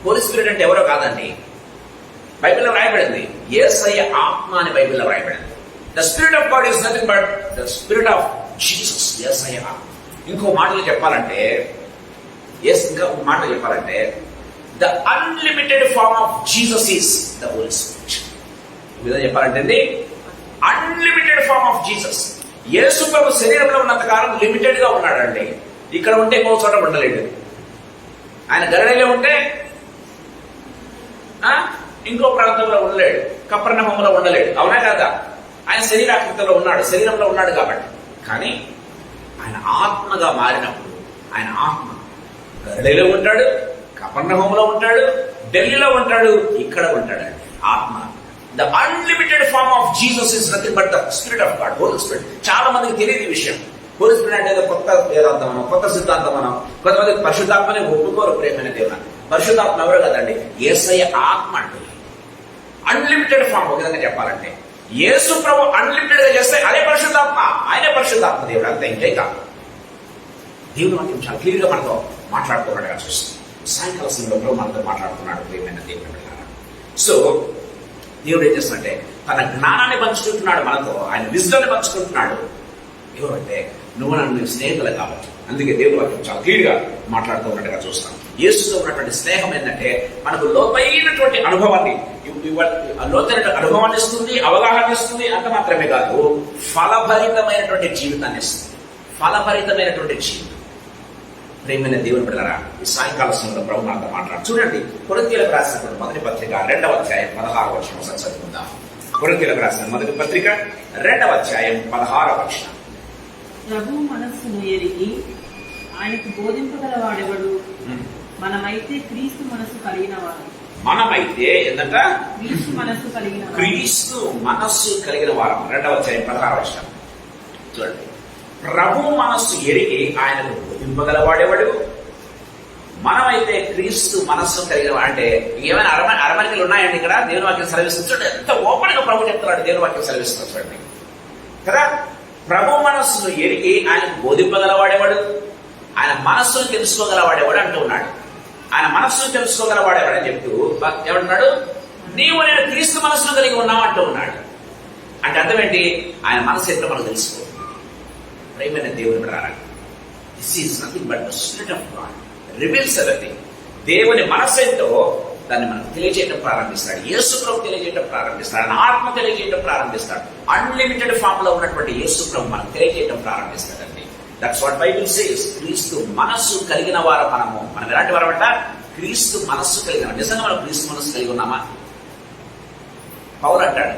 హోలీ స్పిరిట్ అంటే ఎవరో కాదండి, బైబిల్లో రాయబడింది యేసయ్య ఆత్మ అని బైబిల్లో రాయబడింది. The spirit of God is nothing but the spirit of Jesus, యేసయ్య ఆత్మ. ఇంకో మాటలు చెప్పాలంటే the unlimited form of Jesus is the holy spirit. ఈ విధంగా చెప్పాలంటే అన్లిమిటెడ్ ఫార్మ్ ఆఫ్ జీసస్. యేసు ప్రభు శరీరంలో ఉన్నంత కాలం లిమిటెడ్ గా ఉన్నాడండి. ఇక్కడ ఉంటే ఇంకో చోట ఉండలేడు. ఆయన గరిడలో ఉంటే ఇంకో ప్రాంతంలో ఉండలేడు, కపెర్నహూములో ఉండలేడు. అవునా కదా? ఆయన శరీరాకృతిలో ఉన్నాడు, శరీరంలో ఉన్నాడు కాబట్టి. కానీ ఆయన ఆత్మగా మారినప్పుడు ఆయన ఆత్మ గరిడలో ఉంటాడు, కపెర్నహూములో ఉంటాడు, ఢిల్లీలో ఉంటాడు, ఇక్కడ ఉంటాడండి. ఆత్మ the unlimited form of Jesus is nothing but the spirit of God, Holy Spirit. చాలా మందికి తెలియదు ఈ విషయం. హోలీ స్పిరిట్ అంటే ఏదో కొత్త వేదాంతమనం, కొత్త సిద్ధాంతమనం. కొంతమంది పరిశుద్ధాత్మని ఒప్పుకోరు. ప్రేమైన దేవుడు, పరిశుద్ధాత్మ ఎవరు కదండి, యేసయ్య ఆత్మ అంటే అన్లిమిటెడ్ ఫార్మ్. ఒక విధంగా చెప్పాలంటే యేసు ప్రభు అన్లిమిటెడ్ గా చేస్తే అదే పరిశుద్ధాత్మ, ఆయనే పరిశుద్ధాత్మ దేవుడు, అంత ఇంకే కాదు. దేవుడు మనకి చాలా క్లియర్ గా మనతో మాట్లాడుతున్నాడుగా చూస్తుంది. సాయంకాల సమయంలో మనతో మాట్లాడుతున్నాడు ప్రియమైన దేవుడు. సో దేవుడు ఏం చేస్తుంటే తన జ్ఞానాన్ని పంచుకుంటున్నాడు మనతో, ఆయన విజ్డమ్ని పంచుకుంటున్నాడు. ఎవరంటే నువ్వు నన్ను స్నేహితులు కాబట్టి. అందుకే దేవుడు వాక్యం చాలా క్లియర్ గా మాట్లాడుతూ ఉన్నట్టుగా చూస్తాం. యేసుతో ఉన్నటువంటి స్నేహం ఏంటంటే మనకు లోతైనటువంటి అనుభవాన్ని ఇస్తుంది, అవగాహన ఇస్తుంది. అంత మాత్రమే కాదు, ఫలభరితమైనటువంటి జీవితాన్ని ఇస్తుంది. ఫలభరితమైనటువంటి జీవితం. ప్రేమైన దేవుని బిడ్డలారా, ఈ సాయంకాల సమయంలో ప్రభు మనతో మాట్లాడు. చూడండి, కొరింథీయులకు రాసినటువంటి మొదటి పత్రిక 2వ అధ్యాయం 16వ వచనం ఒకసారి చదువుకుందాం. కొరింథీయులకు రాసిన మొదటి పత్రిక 2వ అధ్యాయం 16వ వచనం. ప్రభు మనస్సును ఎరిగి ఆయనకు బోధింపగలవాడెవడు? మనమైతే క్రీస్తు మనస్సు కలిగిన వారు. మనమైతే ఏంటంట? క్రీస్తు మనస్సు కలిగిన వారు. క్రీస్తు మనస్సు కలిగిన వారు. 2వ అధ్యాయం 16వ వచనం చూడండి. ప్రభు మనస్సు ఎరిగి ఆయనకు బోధింపగలవాడేవాడు. మనమైతే క్రీస్తు మనస్సు కలిగిన అంటే ఏమైనా అరమరికలు ఉన్నాయండి ఇక్కడ? దేవుని వాక్యం సెలవిస్తుంది. చూడండి ఎంత ఓపెన్ గా ప్రభు చెప్తున్నాడు. దేవుని వాక్యం సెలవిస్తుంది చూడండి కదా. ప్రభు మనస్సును ఎరిగి ఆయనకు బోధింపగలవాడేవాడు, ఆయన మనస్సును తెలుసుకోగలవాడేవాడు అంటూ ఉన్నాడు. ఆయన మనస్సును తెలుసుకోగలవాడు ఎవడని చెప్తూ ఏమంటున్నాడు, నీవు నేను క్రీస్తు మనస్సును కలిగి ఉన్నావు అంటూ ఉన్నాడు. అంటే అర్థం ఏంటి? ఆయన మనసు ఏంటో మనకు తెలుసుకో. ప్రేమైన దేవుని బిడ్డలారా, this is nothing but the spirit of God reveals everything. దేవుని మనసు ఏంటో దాన్ని మనకు తెలియజేయడం ప్రారంభిస్తాడు. యేసు ప్రభు తెలియజేయడం ప్రారంభిస్తాడు. ఆయన ఆత్మ తెలియజేయడం ప్రారంభిస్తాడు. అన్లిమిటెడ్ ఫామ్ లో ఉన్నటువంటి యేసు ప్రభు మనకు తెలియజేయడం ప్రారంభిస్తాడండి. That's what Bible says. క్రీస్తు మనస్సు కలిగిన వారు మనం ఎలాంటి వారమంట? క్రీస్తు మనస్సు కలిగిన. నిజంగా మనం క్రీస్తు మనస్సు కలిగి ఉన్నామా? పౌలు అంటాడు,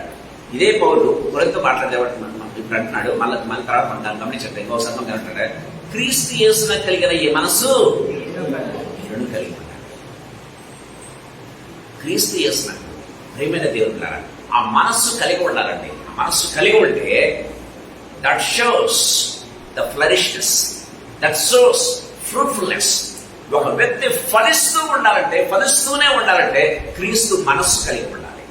ఇదే పౌలు కొరింథీయులతో మాట్లాడేవాడు ఇప్పుడు అంటున్నాడు. మళ్ళీ తర్వాత మనం దాన్ని గమనించండి. ఇంకో సందర్భంగా అంటాడు, క్రీస్తు యేసున కలిగిన ఈ మనస్సు రెండు కలిగి ఉంటాడు. క్రీస్తు యేసున ప్రియమైన దేవుడులారా, ఆ మనస్సు కలిగి ఉండాలండి. ఆ మనస్సు కలిగి ఉంటే that shows the flourishness, that shows fruitfulness. ఒక వ్యక్తి ఫలిస్తూనే ఉండాలంటే క్రీస్తు మనస్సు కలిగి ఉండాలి.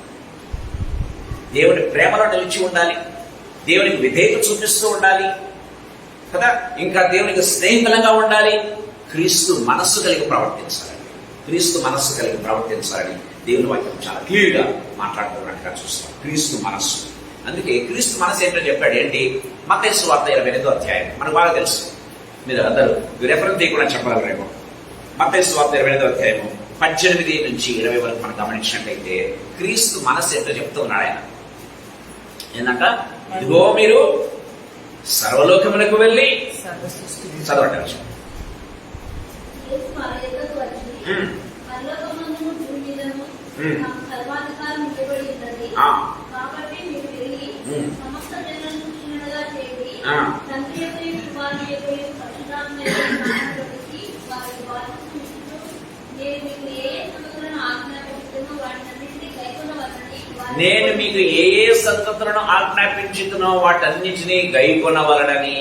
దేవుని ప్రేమలో నిలిచి ఉండాలి. దేవునికి విధేయత చూపిస్తూ ఉండాలి కదా. ఇంకా దేవునికి స్నేహితులంగా ఉండాలి. క్రీస్తు మనస్సు కలిగి ప్రవర్తించాలని, క్రీస్తు మనస్సు కలిగి ప్రవర్తించాలని దేవుని వాక్యం చాలా క్లియర్ గా మాట్లాడుతున్నట్టుగా చూస్తాం. క్రీస్తు మనస్సు. అందుకే క్రీస్తు మనస్సు ఏంటో చెప్పాడు. ఏంటి? మత్తయి సువార్త 28వ అధ్యాయం మనకు బాగా తెలుసు. మీరు అందరూ రెఫరెన్స్ తీయకుండా చెప్పగలరేమో. మత్తయి సువార్త 28వ అధ్యాయము 18 నుంచి 20 వరకు మనం గమనించినట్లయితే క్రీస్తు మనస్సు ఏంటో చెప్తూ ఉన్నాడు ఆయన. ఏంటంట? ఇదిగో మీరు సర్వలోకములకు వెళ్ళి చదవండి. నేను మీకు ఏ సంగతులను ఆజ్ఞాపించుతున్నో వాటన్నిటినీ గైకొనవలనని.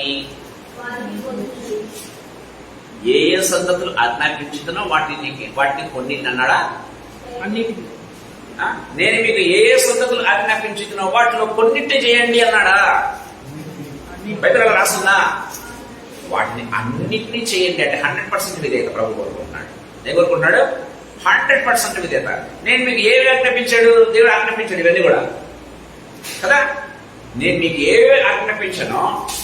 ఏ సంగతులు ఆజ్ఞాపించుతున్నో వాటిని కొన్ని అన్నాడా? అన్నిటిని. నేను మీకు ఏ సంగతులు ఆజ్ఞాపించుతున్నో వాటిలో కొన్నింటి చేయండి అన్నాడా? బైబిల్లో రాసిందా? వాటిని అన్నిటినీ చేయండి అంటే 100% విధేయత ప్రభు కోరుకుంటున్నాడు. ఏం కోరుకుంటున్నాడు? 100% విధేయత. నేను మీకు ఏవి ఆజ్ఞాపించాడు? దేవుడు ఆజ్ఞాపించాడు ఇవన్నీ కూడా కదా. నేను మీకు ఏవి ఆజ్ఞాపించానో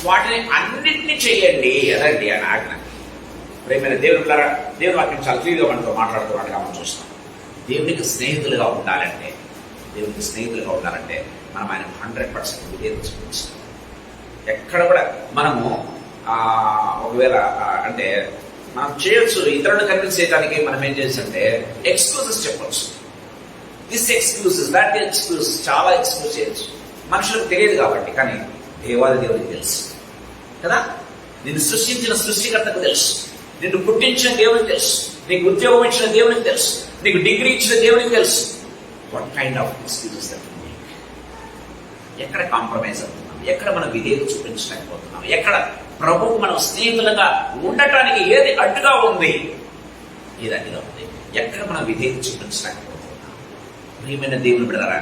వాటిని అన్నిటినీ చేయండి అదండి ఆయన ఆజ్ఞ. ప్రేమైన దేవుని వాక్యం చాలా క్లియర్గా మనతో మాట్లాడుతున్నట్టుగా మనం చూస్తాం. దేవునికి స్నేహితులుగా ఉండాలంటే మనం ఆయన 100% విధేయత చూపిస్తాం. ఎక్కడ కూడా మనము ఒకవేళ అంటే మనం చేయొచ్చు, ఇతరులను కన్విన్స్ చేయడానికి మనం ఏం చేయాలంటే ఎక్స్క్యూజెస్ చెప్పొచ్చు. దిస్ ఎక్స్క్యూజెస్, దట్ ఎక్స్క్యూజ్, చాలా ఎక్స్క్యూజ్ చేయొచ్చు. మనుషులకు తెలియదు కాబట్టి. కానీ దేవునికి తెలుసు కదా. నిన్ను సృష్టించిన సృష్టికర్తకు తెలుసు, నిన్ను పుట్టించిన దేవునికి తెలుసు, నీకు ఉద్యోగం ఇచ్చిన దేవునికి తెలుసు, నీకు డిగ్రీ ఇచ్చిన దేవునికి తెలుసు. What kind of excuses that we make? ఎక్కడ కాంప్రమైజ్ అవుతున్నాం? ఎక్కడ మనం విధేయత చూపించలేకపోతున్నాం? ఎక్కడ ప్రభువు మనం స్నేహితులుగా ఉండటానికి ఏది అడ్డుగా ఉంది? ఎక్కడ మనం విధేయత చూపించలేకపోతున్నాం? ప్రియమైన దేవుని బిడ్డలారా,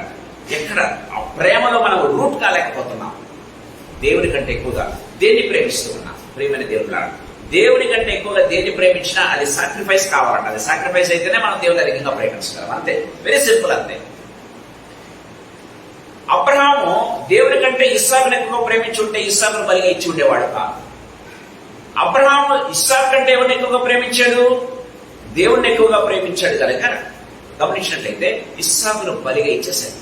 ఎక్కడ ఆ ప్రేమలో మనం రూట్ కాలేకపోతున్నాం? దేవుని కంటే ఎక్కువగా దేన్ని ప్రేమిస్తూ ఉన్నాం? ప్రియమైన దేవుని బిడ్డలారా, దేవుని కంటే ఎక్కువగా దేన్ని ప్రేమించినా అది సాక్రిఫైస్ కావాలంట. అది సాక్రిఫైస్ అయితేనే మనం దేవుని అధికంగా ప్రేమించగలం. అంతే, వెరీ సింపుల్. అంతే. అబ్రహాము దేవుని కంటే ఇస్సాకును ఎక్కువగా ప్రేమించి ఉంటే ఇస్సాకును బలిగా ఇచ్చి ఉండేవాడు కాదు. అబ్రహాము ఇస్సాకు కంటే ఎవరిని ఎక్కువగా ప్రేమించాడు? దేవుణ్ణి ఎక్కువగా ప్రేమించాడు కనుక గమనించినట్లయితే ఇస్సాకును బలిగా ఇచ్చేశాడు.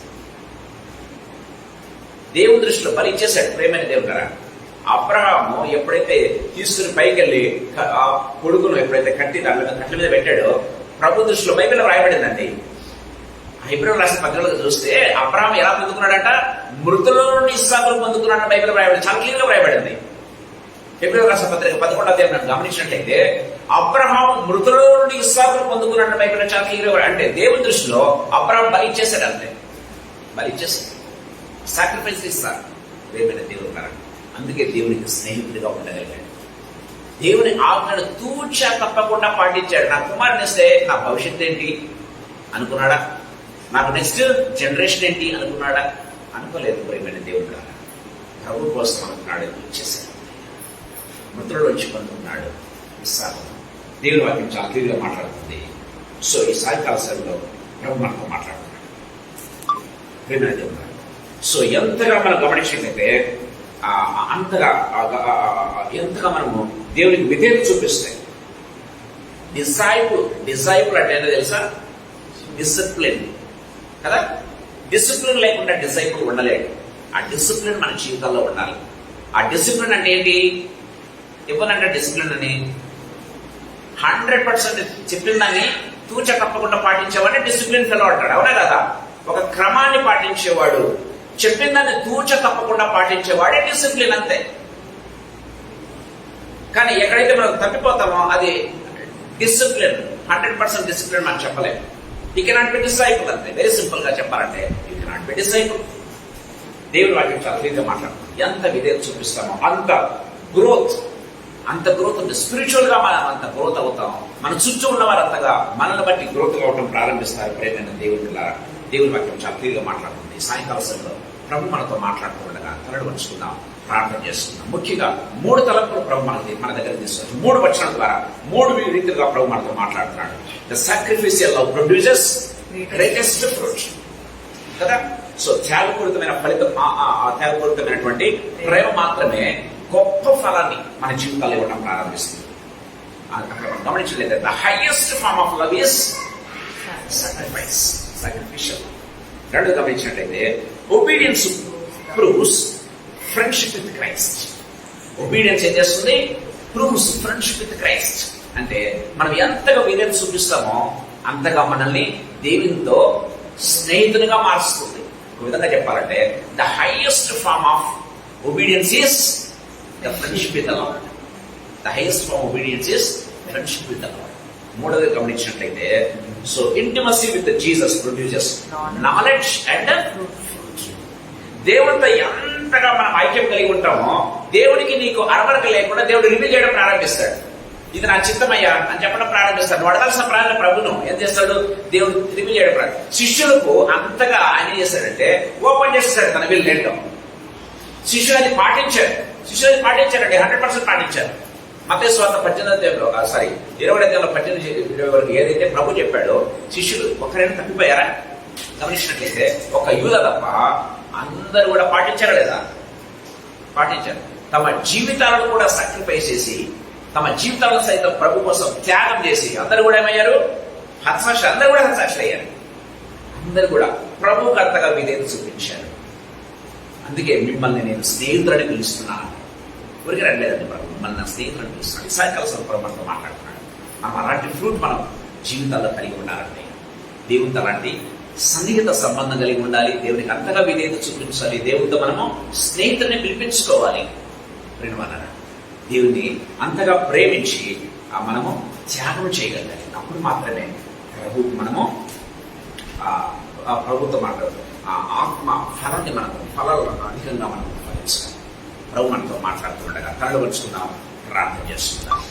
దేవుని దృష్టిలో బలి ఇచ్చేశాడు. ప్రేమైన దేవుడు గారా, అబ్రహాము ఎప్పుడైతే తీసుకుని పైకి వెళ్ళి ఆ కొడుకును ఎప్పుడైతే కట్ల మీద పెట్టాడో ప్రభు దృష్టిలో బైబిల్లో రాయబడిందండి. హెబ్రీయులకు రాసిన పత్రికలో చూస్తే అబ్రహాం ఎలా పొందుకున్నాడంట? మృతుల నుండి ఇస్సాకును పొందుకున్నాడని బైబిల్లో రాయబడింది. చాలా క్లియర్గా రాయబడింది. హెబ్రీయులకు రాసిన పత్రిక 11వ అధ్యాయం గమనించినట్లయితే అబ్రహాం మృతుల నుండి ఇస్సాకును పొందుకున్నాడని బైబిల్లో చాలా క్లియర్గా. అంటే దేవుని దృష్టిలో అబ్రహాం బలి ఇచ్చేశాడు. అంతే, బలి ఇచ్చేసాడు. సాక్రిఫైస్ ఇస్తారు. ప్రియమైన దేవుడు గారు, అందుకే దేవునికి స్నేహితుడిగా ఉండగలిగాడు. దేవుని ఆజ్ఞను తూచా తప్పకుండా పాటించాడు. నా కుమారుని ఇస్తే నా భవిష్యత్తు ఏంటి అనుకున్నాడా? నాకు నెక్స్ట్ జనరేషన్ ఏంటి అనుకున్నాడా? అనుకోలేదు. ప్రియమైన దేవుడు గారు, ప్రభు కోసం అనుకున్నాడు, ఇచ్చేసాడు. మృతుల్లో వచ్చి పొందుకున్నాడు ఇస్సాకు. దేవుని వాక్యం చాలా క్లియర్గా మాట్లాడుతుంది. సో ఈ సాయంకాల సమయంలో ప్రభు మనతో మాట్లాడుతున్నాడు. ప్రేమైన దేవుడు, సో ఎంతగా మనం గమనించినట్లయితే ఎంతగా మనము దేవునికి విధేయత చూపిస్తే డిసైపుల్ అంటే ఏంటో తెలుసా? డిసిప్లిన్ కదా. డిసిప్లిన్ లేకుండా డిసైపుల్ ఉండలేడు. ఆ డిసిప్లిన్ మన జీవితాల్లో ఉండాలి. ఆ డిసిప్లిన్ అంటే ఏంటి? ఇవ్వనంటే డిసిప్లిన్ అని 100% చెప్పిన దాన్ని తూచ తప్పకుండా పాటించేవాడిని డిసిప్లిన్ ఫెలో అంటాడు. అవునా కదా? ఒక క్రమాన్ని పాటించేవాడు, చెప్పిన దాన్ని తూచ తప్పకుండా పాటించేవాడే డిసిప్లిన్, అంతే. కానీ ఎక్కడైతే మనం తప్పిపోతామో అది డిసిప్లిన్. 100% డిసిప్లిన్ మనం చెప్పలేము. యూ కెనాట్ బి డిసైపుల్, అంతే. వెరీ సింపుల్ గా చెప్పాలంటే యూ కెనాట్ బి డిసైపుల్. దేవుని వాక్యం చాలా క్లియర్గా మాట్లాడుతాం. ఎంత విధేయత చూపిస్తామో అంత గ్రోత్ ఉంది. స్పిరిచువల్ గా మనం అంత గ్రోత్ అవుతాం. మన చుట్టూ ఉన్న వారు అంతగా మనల్ని బట్టి గ్రోత్ అవడం ప్రారంభిస్తారు. ప్రేమైన దేవుని వాక్యం చాలా క్లియర్గా మాట్లాడుతుంది. సాయంకాల సమయంలో ప్రభు మనతో మాట్లాడుతుండగా తలడు వంచుకుందాం, ప్రార్థన చేసుకుందాం. ముఖ్యంగా 3 తలంపులు ప్రభు మన దగ్గర తీసుకొచ్చి 3 వచనాల ద్వారా 3 రీతిగా ప్రభు మనతో మాట్లాడుతున్నాడు. The sacrificial love produces greatest fruit కదా. సో త్యాగపూరితమైన ఫలితం, త్యాగపూరితమైనటువంటి ప్రేమ మాత్రమే గొప్ప ఫలాన్ని మన జీవితాల్లో ఇవ్వడం ప్రారంభిస్తుంది. గమనించలేదు, the highest form of love is sacrifice, sacrificial. 2 గమనించినట్లయితే obedience proves friendship with Christ. Obedience ఏం చేస్తుంది? Proves friendship with Christ. అంటే మనం ఎంతగా విధేయత చూపిస్తామో అంతగా మనల్ని దేవునితో స్నేహితునిగా మారుస్తుంది. ఒక విధంగా చెప్పాలంటే the highest form of obedience is the friendship with the lord. The highest form of obedience is friendship with the lord. 3వది గమనించినట్లయితే so intimacy with Jesus produces knowledge and fruit. దేవుడితో ఎంతగా మనం ఐక్యం కలిగి ఉంటామో దేవుడికి నీకు అరవరక లేకుండా దేవుడు రివీల్ చేయడం ప్రారంభిస్తాడు. ఇది నా చిత్తమయ్యా అని చెప్పడం ప్రారంభిస్తాడు. నువ్వు అడగాల్సిన ప్రాణాల ప్రభును ఏం చేస్తాడు? దేవుడు రివీల్ చేయడం ప్రారంభం. శిష్యులకు అంతగా ఆయన చేస్తాడంటే ఓపెన్ చేస్తాడు తన వీళ్ళు ఏంటో. శిష్యులు అది పాటించారండి. 100% పాటించారు. మత్తయి సువార్త 20 వరకు ఏదైతే ప్రభు చెప్పాడో శిష్యులు ఒకరైనా తప్పిపోయారా? గమనించినట్లయితే ఒక యూద తప్ప అందరూ కూడా పాటించారా లేదా? పాటించారు. తమ జీవితాలను కూడా సాక్రిఫైస్ చేసి, తమ జీవితాలను సైతం ప్రభు కోసం త్యాగం చేసి అందరూ కూడా ఏమయ్యారు? అందరూ కూడా హతసాక్షులు అయ్యారు. అందరూ కూడా ప్రభువుకు అంతగా విధేయత చూపించారు. అందుకే మిమ్మల్ని నేను స్నేహితులని పిలుస్తున్నాను. ఊరికి రండిలేదండి ప్రభు, మిమ్మల్ని నా స్నేహితులని పిలుస్తున్నాను. సాయంకాల ప్రభు మనతో మాట్లాడుతున్నాడు. మనం అలాంటి ఫ్రూట్ మనం జీవితాల్లో కలిగి ఉండాలంటే దేవునితో అలాంటి సన్నిహిత సంబంధం కలిగి ఉండాలి. దేవునికి అంతగా విధేయత చూపించాలి. దేవునితో మనము స్నేహితుడిని పిలిపించుకోవాలి. ప్రేమన్నారా, దేవుని అంతగా ప్రేమించి మనము త్యాగం చేయగలగాలి. అప్పుడు మాత్రమే ప్రభుత్వం మనము ప్రభుత్వం మాట్లాడుతాం. ఆత్మ ఫలాన్ని ఫలాలను అధికంగా మనం ఫలించాలి. ప్రభు మనతో మాట్లాడుతుండగా కళ్ళు వచ్చుకుందాం, ప్రార్థన చేస్తున్నాం.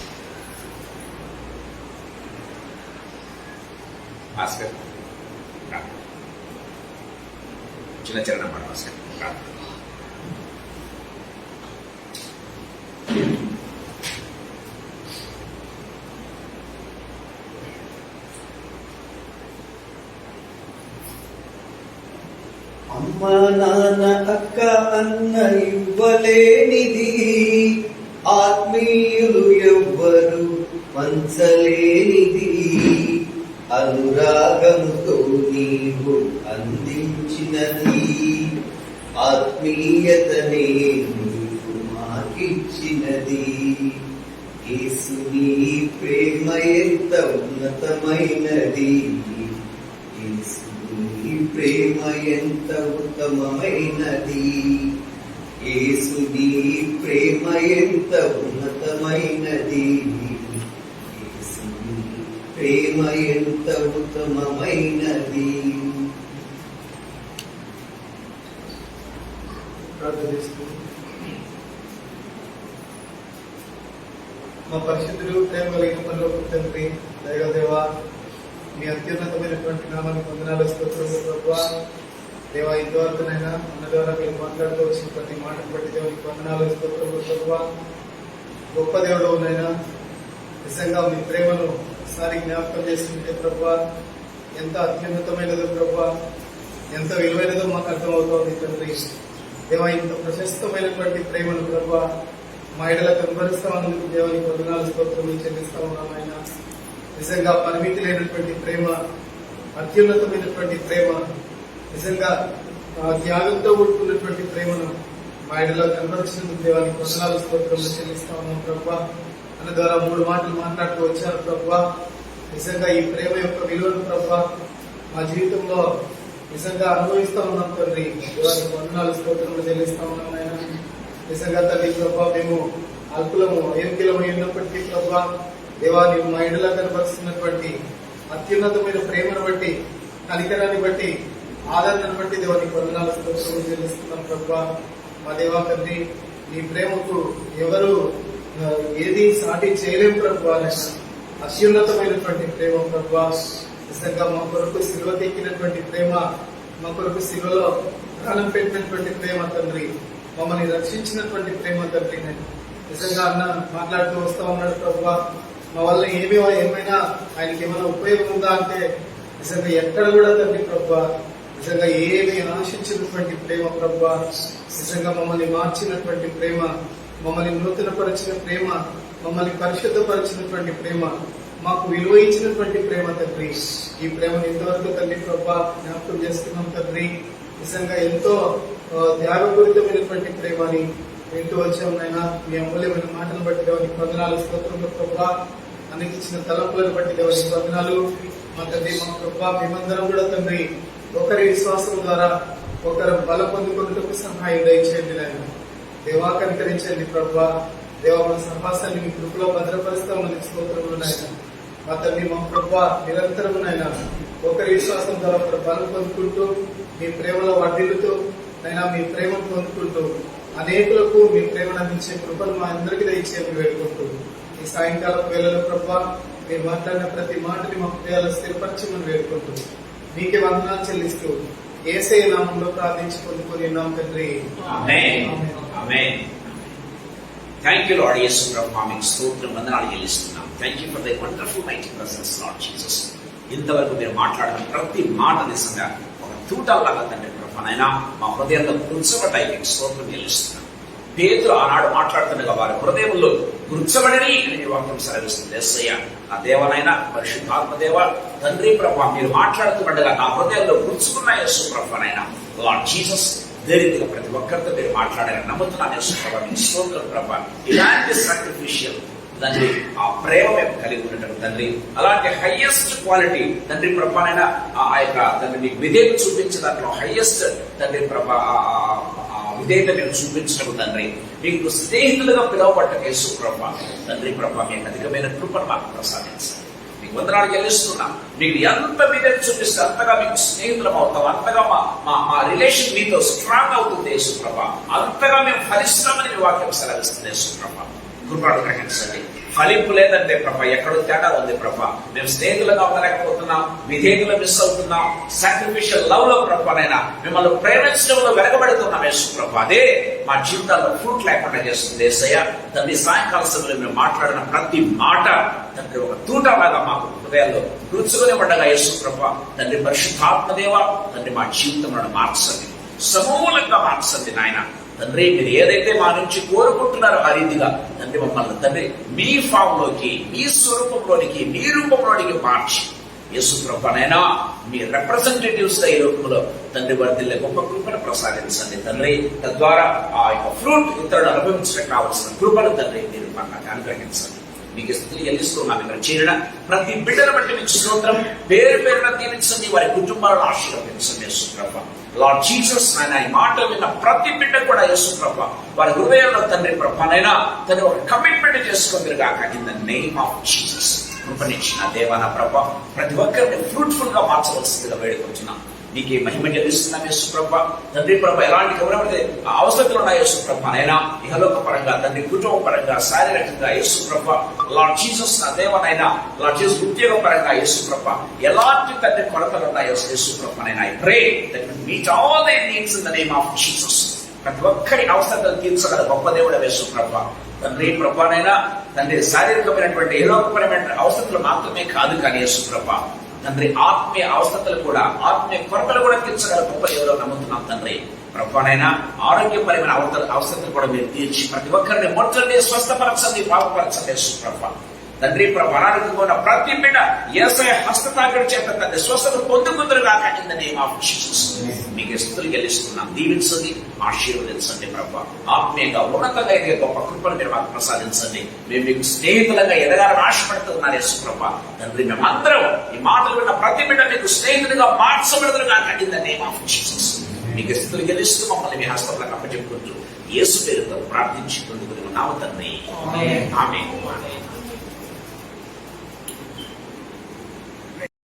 భాస్కర్ చిన్న చరణం మాట భాస్కర్ ప్రార్థన. అమ్మ నాన్న అక్క అన్న ఇవ్వలేనిది, ఆత్మీయులు ఎవ్వరు పంచలేనిది, అనురాగముతో నీవు అందించినది, ఆత్మీయతనే నీవు మాకిచ్చినది. యేసుని ప్రేమ ఎంత ఉన్నతమైనది, యేసుని ప్రేమ ఎంత ఉత్తమమైనది, యేసుని ప్రేమ ఎంత ఉన్నతమైనది, యేసుని ప్రేమ ఎంత ఉత్తమమైనది. మా పరిశుద్ధులు ప్రేమ కలిగిన పరలోక తండ్రి, దైవదేవా, మీ అత్యున్నతమైనటువంటి నామానికి వందనాలు, స్తోత్రములు ప్రభువా. దేవా, ఇంతవరకునైనా మన ద్వారా మీరు మాట్లాడుతూ వచ్చిన ప్రతి మాటను బట్టి దేవునికి వందనాలు, స్తోత్రములు ప్రభువా. గొప్ప దేవుడవునైనా, నిజంగా మీ ప్రేమను ఒకసారి జ్ఞాపకం చేసుకుంటే ప్రభా ఎంత అత్యున్నతమైనదో ప్రభా, ఎంత విలువైనదో మాకు అర్థమవుతోంది తండ్రి. దేవా ఇంత ప్రశస్తమైనటువంటి ప్రేమను ప్రభా మా ఎడల కనబరుస్తా ఉన్నందుకు దేవానికి వందనాలు స్తోత్రములు చెల్లిస్తా ఉన్నాం ఆయన. నిజంగా పరిమితి లేనటువంటి ప్రేమ, అత్యున్నతమైనటువంటి ప్రేమ, నిజంగా త్యాగంతో కూడుకున్నటువంటి ప్రేమను మా ఎడలో కనబరిచినందుకు దేవానికి వందనాలు స్తోత్రములు చెల్లిస్తా ఉన్నాం ప్రభా. అన్న ద్వారా 3 మాటలు మాట్లాడుతూ వచ్చారు ప్రభా. నిజంగా ఈ ప్రేమ యొక్క విలువను ప్రభా మా జీవితంలో నిజంగా అనుభవిస్తా ఉన్నాం తండ్రి. దేవానికి వందనాలు స్తోత్రములు చెల్లిస్తా ఉన్నాం ఆయన. నిజంగా తండ్రి ప్రభా మేము అల్పులము అయోగ్యులము అయినప్పటికీ ప్రభా దేవా నీవు మా ఎడల కనబరుస్తున్నటువంటి అత్యున్నతమైన ప్రేమను బట్టి, కనికరాన్ని బట్టి, ఆదరణను బట్టి దేవానికి వందనాలు స్తోత్రములు చెల్లిస్తున్నాం ప్రభా. మా దేవా తండ్రి నీ ప్రేమకు ఎవరు ఏది సాటి చేయలేం ప్రభా. అత్యున్నతమైనటువంటి ప్రేమ ప్రభా. నిజంగా మా కొరకు సిలువ తెక్కినటువంటి ప్రేమ, మా కొరకు సిలువలో ప్రాణం పెట్టినటువంటి ప్రేమ తండ్రి, మమ్మల్ని రక్షించినటువంటి ప్రేమ తండ్రి. నిజంగా అన్న మాట్లాడుతూ వస్తా ఉన్నాడు ప్రభా, మా వల్ల ఏమైనా ఆయనకి ఏమైనా ఉపయోగం ఉందా అంటే నిజంగా ఎక్కడ కూడా తండ్రి ప్రభా, నిజంగా ఏమి ఆశించినటువంటి ప్రేమ ప్రభా. నిజంగా మమ్మల్ని మార్చినటువంటి ప్రేమ, మమ్మల్ని నూతనపరిచిన ప్రేమ, మమ్మల్ని పరిశుద్ధపరిచినటువంటి ప్రేమ, మాకు విలువ ఇచ్చినటువంటి ప్రేమ తండ్రి. ఈ ప్రేమను ఇంతవరకు తండ్రి ప్రభా జ్ఞాపకం చేస్తున్నాం తండ్రి. నిజంగా ఎంతో త్యాగపూరితమైనటువంటి ప్రేమని వింటూ వచ్చాం నాయన. మీ అమూల్యమైన మాటలు బట్టి దేవానికి వందనాలు స్తోత్రములు ప్రభా. అనికి ఇచ్చిన తలంపులను బట్టి దేవానికి వందనాలు. మా తండ్రి మా ప్రభా మేమందరం కూడా తండ్రి ఒకరి విశ్వాసం ద్వారా ఒకరు బలం పొందుకున్నట్టుకు సహాయం దయచేయండి నాయన. దేవా కనికరించండి ప్రభా. దేవ మన సహవాసాన్ని మీ కృపలో భద్రపరుస్తామని స్తోత్రములు నాయన. మా తండ్రి మా ప్రభా నిరంతరం నాయన ఒకరి విశ్వాసం ద్వారా ఒకరు బలం పొందుకుంటూ మీ ప్రేమలో వర్ధిల్లుతూ నైనా మీ ప్రేమను పొందుకుంటూ అనేకులకు మీ ప్రేమను అందించే కృపను మా అందరికీ దయచేయమని వేడుకుంటూ ఈ సాయంకాలం వేళలో ప్రభా మీరు మాట్లాడిన ప్రతి మాటని మా హృదయాల్లో స్థిరపరచమని వేడుకుంటూ మీకే వందనాలు చెల్లిస్తూ యేసయ్య నామంలో ప్రార్థించి పొందుకొని ఉన్నాం తండ్రి. ఆమేన్. థ్యాంక్ యూ లార్డ్ యేసు ప్రభా, మీకు స్తోత్రం వందనాలు చెల్లిస్తున్నాం. Thank you for the wonderful mighty presence lord Jesus. ఇంతవరకు మీరు మాట్లాడిన ప్రతి మాట నిజంగా ఒక తూటల్లాగా తండ్రి ప్రభా నాయనా మా హృదయంలో కూర్చోబడ్డాయి. మీకు స్తోత్రం చెల్లిస్తున్నాం. పేతురు ఆనాడు మాట్లాడుతుండగా వారి హృదయంలో కూర్చోబడని అని వాక్యం సెలవిస్తుంది. యేసయ్య నా దేవనైనా పరిశుద్ధాత్మదేవ తండ్రి ప్రభా మీరు మాట్లాడుతుండగా నా హృదయంలో కూర్చుకున్న యేసు ప్రభానైనా లార్డ్ జీసస్ ధైర్యంగా ప్రతి ఒక్కరితో మీరు మాట్లాడారని నమ్ముతున్నాను యేసు ప్రభా. మీ స్తోత్రం ప్రభా. ఇలాంటి సాక్రిఫిషియల్ తండ్రి ఆ ప్రేమ మేము కలిగి ఉన్నట్టు తండ్రి, అలాంటి హైయెస్ట్ క్వాలిటీ తండ్రి ప్రభానైనా ఆ యొక్క తండ్రి మీకు విధేయత చూపించే దాంట్లో హైయెస్ట్ తండ్రి ప్రభా విధేయత మేము చూపించడం తండ్రి. మీకు స్నేహితులుగా పిలువబడ్డ యేసు ప్రభా తండ్రి ప్రభా మీకు అధికమైన కృపను మాకు ప్రసాదించండి. మీకు వందనాలు చెల్లిస్తున్నాం. మీకు ఎంత విధేయత చూపిస్తే అంతగా మీకు స్నేహితులం అవుతాం, అంతగా మా రిలేషన్ మీతో స్ట్రాంగ్ అవుతుంది యేసు ప్రభా. అంతగా మేము ఫలిస్తామని మీ వాక్యం సెలవిస్తుంది యేసు ప్రభా. కృపను గ్రహించండి. ఫలింపు లేదంటే ప్రభా ఎక్కడో తేడా ఉంది ప్రభా. మేము స్నేహితులుగా ఉండలేకపోతున్నాం, విధేయులు మిస్ అవుతున్నాం. సాక్రిఫిషియల్ లవ్ లో ప్రభానైనా మిమ్మల్ని ప్రేమించడంలో వెనకబడుతున్నాం యేసు ప్రభా. అదే మా జీవితాల్లో ఫ్రూట్ లేకుండా చేస్తుంది యేసయ్య. తండ్రి సాయంకాల సమయంలో మేము మాట్లాడిన ప్రతి మాట తండ్రి ఒక తూటలాగా మాకు హృదయాల్లో కూర్చుకుని ఉండగా యేసు ప్రభా తండ్రి పరిశుద్ధాత్మదేవ తండ్రి మా జీవితంలో మార్చండి, సమూలంగా మార్చండి నాయన. తండ్రి మీరు ఏదైతే మా నుంచి కోరుకుంటున్నారో ఆ రీతిగా తండ్రి మమ్మల్ని తండ్రి మీ ఫామ్ లోకి, మీ స్వరూపంలోనికి, మీ రూపంలోనికి మార్చి యేసు ప్రభానైనా మీ రిప్రజెంటేటివ్స్ ఈ రూపంలో తండ్రి వర్ధిల్లే గొప్ప కృపను ప్రసాదించండి తండ్రి. తద్వారా ఆ యొక్క ఫ్రూట్ ఇతరులు అనుభవించడానికి కావాల్సిన కృపను తండ్రి మీరు మనకు అనుగ్రహించండి. మీకు స్థితిని చెల్లిస్తున్నాం. ఇక్కడ చేరిన ప్రతి బిడ్డను బట్టి మీకు స్తోత్రం. పేరు పేరున దీవించండి, వారి కుటుంబాలను ఆశీర్వదించండి యేసు ప్రభా. లార్డ్ జీసస్ నాయన ఈ మాట విన్న ప్రతి బిడ్డ కూడా యేసు ప్రభా వారి హృదయంలో తండ్రి ప్రభానైనా తండ్రి ఒక కమిట్మెంట్ చేసుకుందరు గాక in the name of Jesus. కృపనిచ్చిన దేవాన ప్రభా ప్రతి ఒక్కరిని ఫ్రూట్ఫుల్ గా మార్చవలసిందిగా వేడుకుంటున్నాం. నీకే మహిమ చెల్లిస్తున్నాం యేసు ప్రభా. తండ్రి ప్రభా ఎలాంటి ఎవరైతే అవసరతలు ఉన్నాయి యేసు ప్రభా నైనా ఇహలోక పరంగా తండ్రి కుటుంబ పరంగా శారీరకంగా యేసు ప్రభా లార్డ్ జీసస్ నా దేవనైనా లార్డ్ జీసస్ ఉద్యోగ పరంగా యేసు ప్రభా ఎలాంటి తండ్రి కొరతలు ఉన్నాయి యేసు ప్రభా నైనా I pray that you meet all their needs in the name of Jesus. ప్రతి ఒక్కరి అవసరతలు తీర్చగల గొప్ప దేవుడు యేసు ప్రభా. తండ్రి ప్రభానైనా తండ్రి శారీరకమైనటువంటి ఏలోకపరమైన అవసరతలు మాత్రమే కాదు కానీ యేసు ప్రభా తండ్రి ఆత్మీయ అవసరతలు కూడా ఆత్మీయ కొరతలు కూడా తీర్చగల గొప్ప ఎవరో నమ్ముతున్నాం తండ్రి ప్రభానైనా ఆరోగ్యపరమైన అవసరతలు కూడా మీరు తీర్చి ప్రతి ఒక్కరిని మొట్టని స్వస్థపరచండి బాగుపరచండి యేసు ప్రభా తండ్రి ప్రభు అనారోగ్యంగా ఉన్న ప్రతి బిడ్డ యేసయ్య హస్తతాకుడు చేత తండ్రి స్వస్థత పొందుకుందరు కాక in the name of Jesus మీకు స్తుతులు చెల్లిస్తున్నాం. దీవించండి, ఆశీర్వదించండి ప్రభు. ఆత్మీయంగా ఉన్నతంగా ఎదిగే గొప్ప కృపను మీరు మాకు ప్రసాదించండి. మేము మీకు స్నేహితులుగా ఎదగాలని ఆశపడుతున్నారు యేసు ప్రభు తండ్రి. మేమందరం ఈ మాటలు విన్న ప్రతి బిడ్డ మీకు స్నేహితులుగా మార్చబడదురు కాక in the name of Jesus మీకు స్తుతులు చెల్లిస్తూ మమ్మల్ని మీ హస్తంలో అప్పచెప్పుకుంటూ యేసు పేరుతో ప్రార్థించి పొందుకుని ఉన్నాము తండ్రి. ఆమేన్.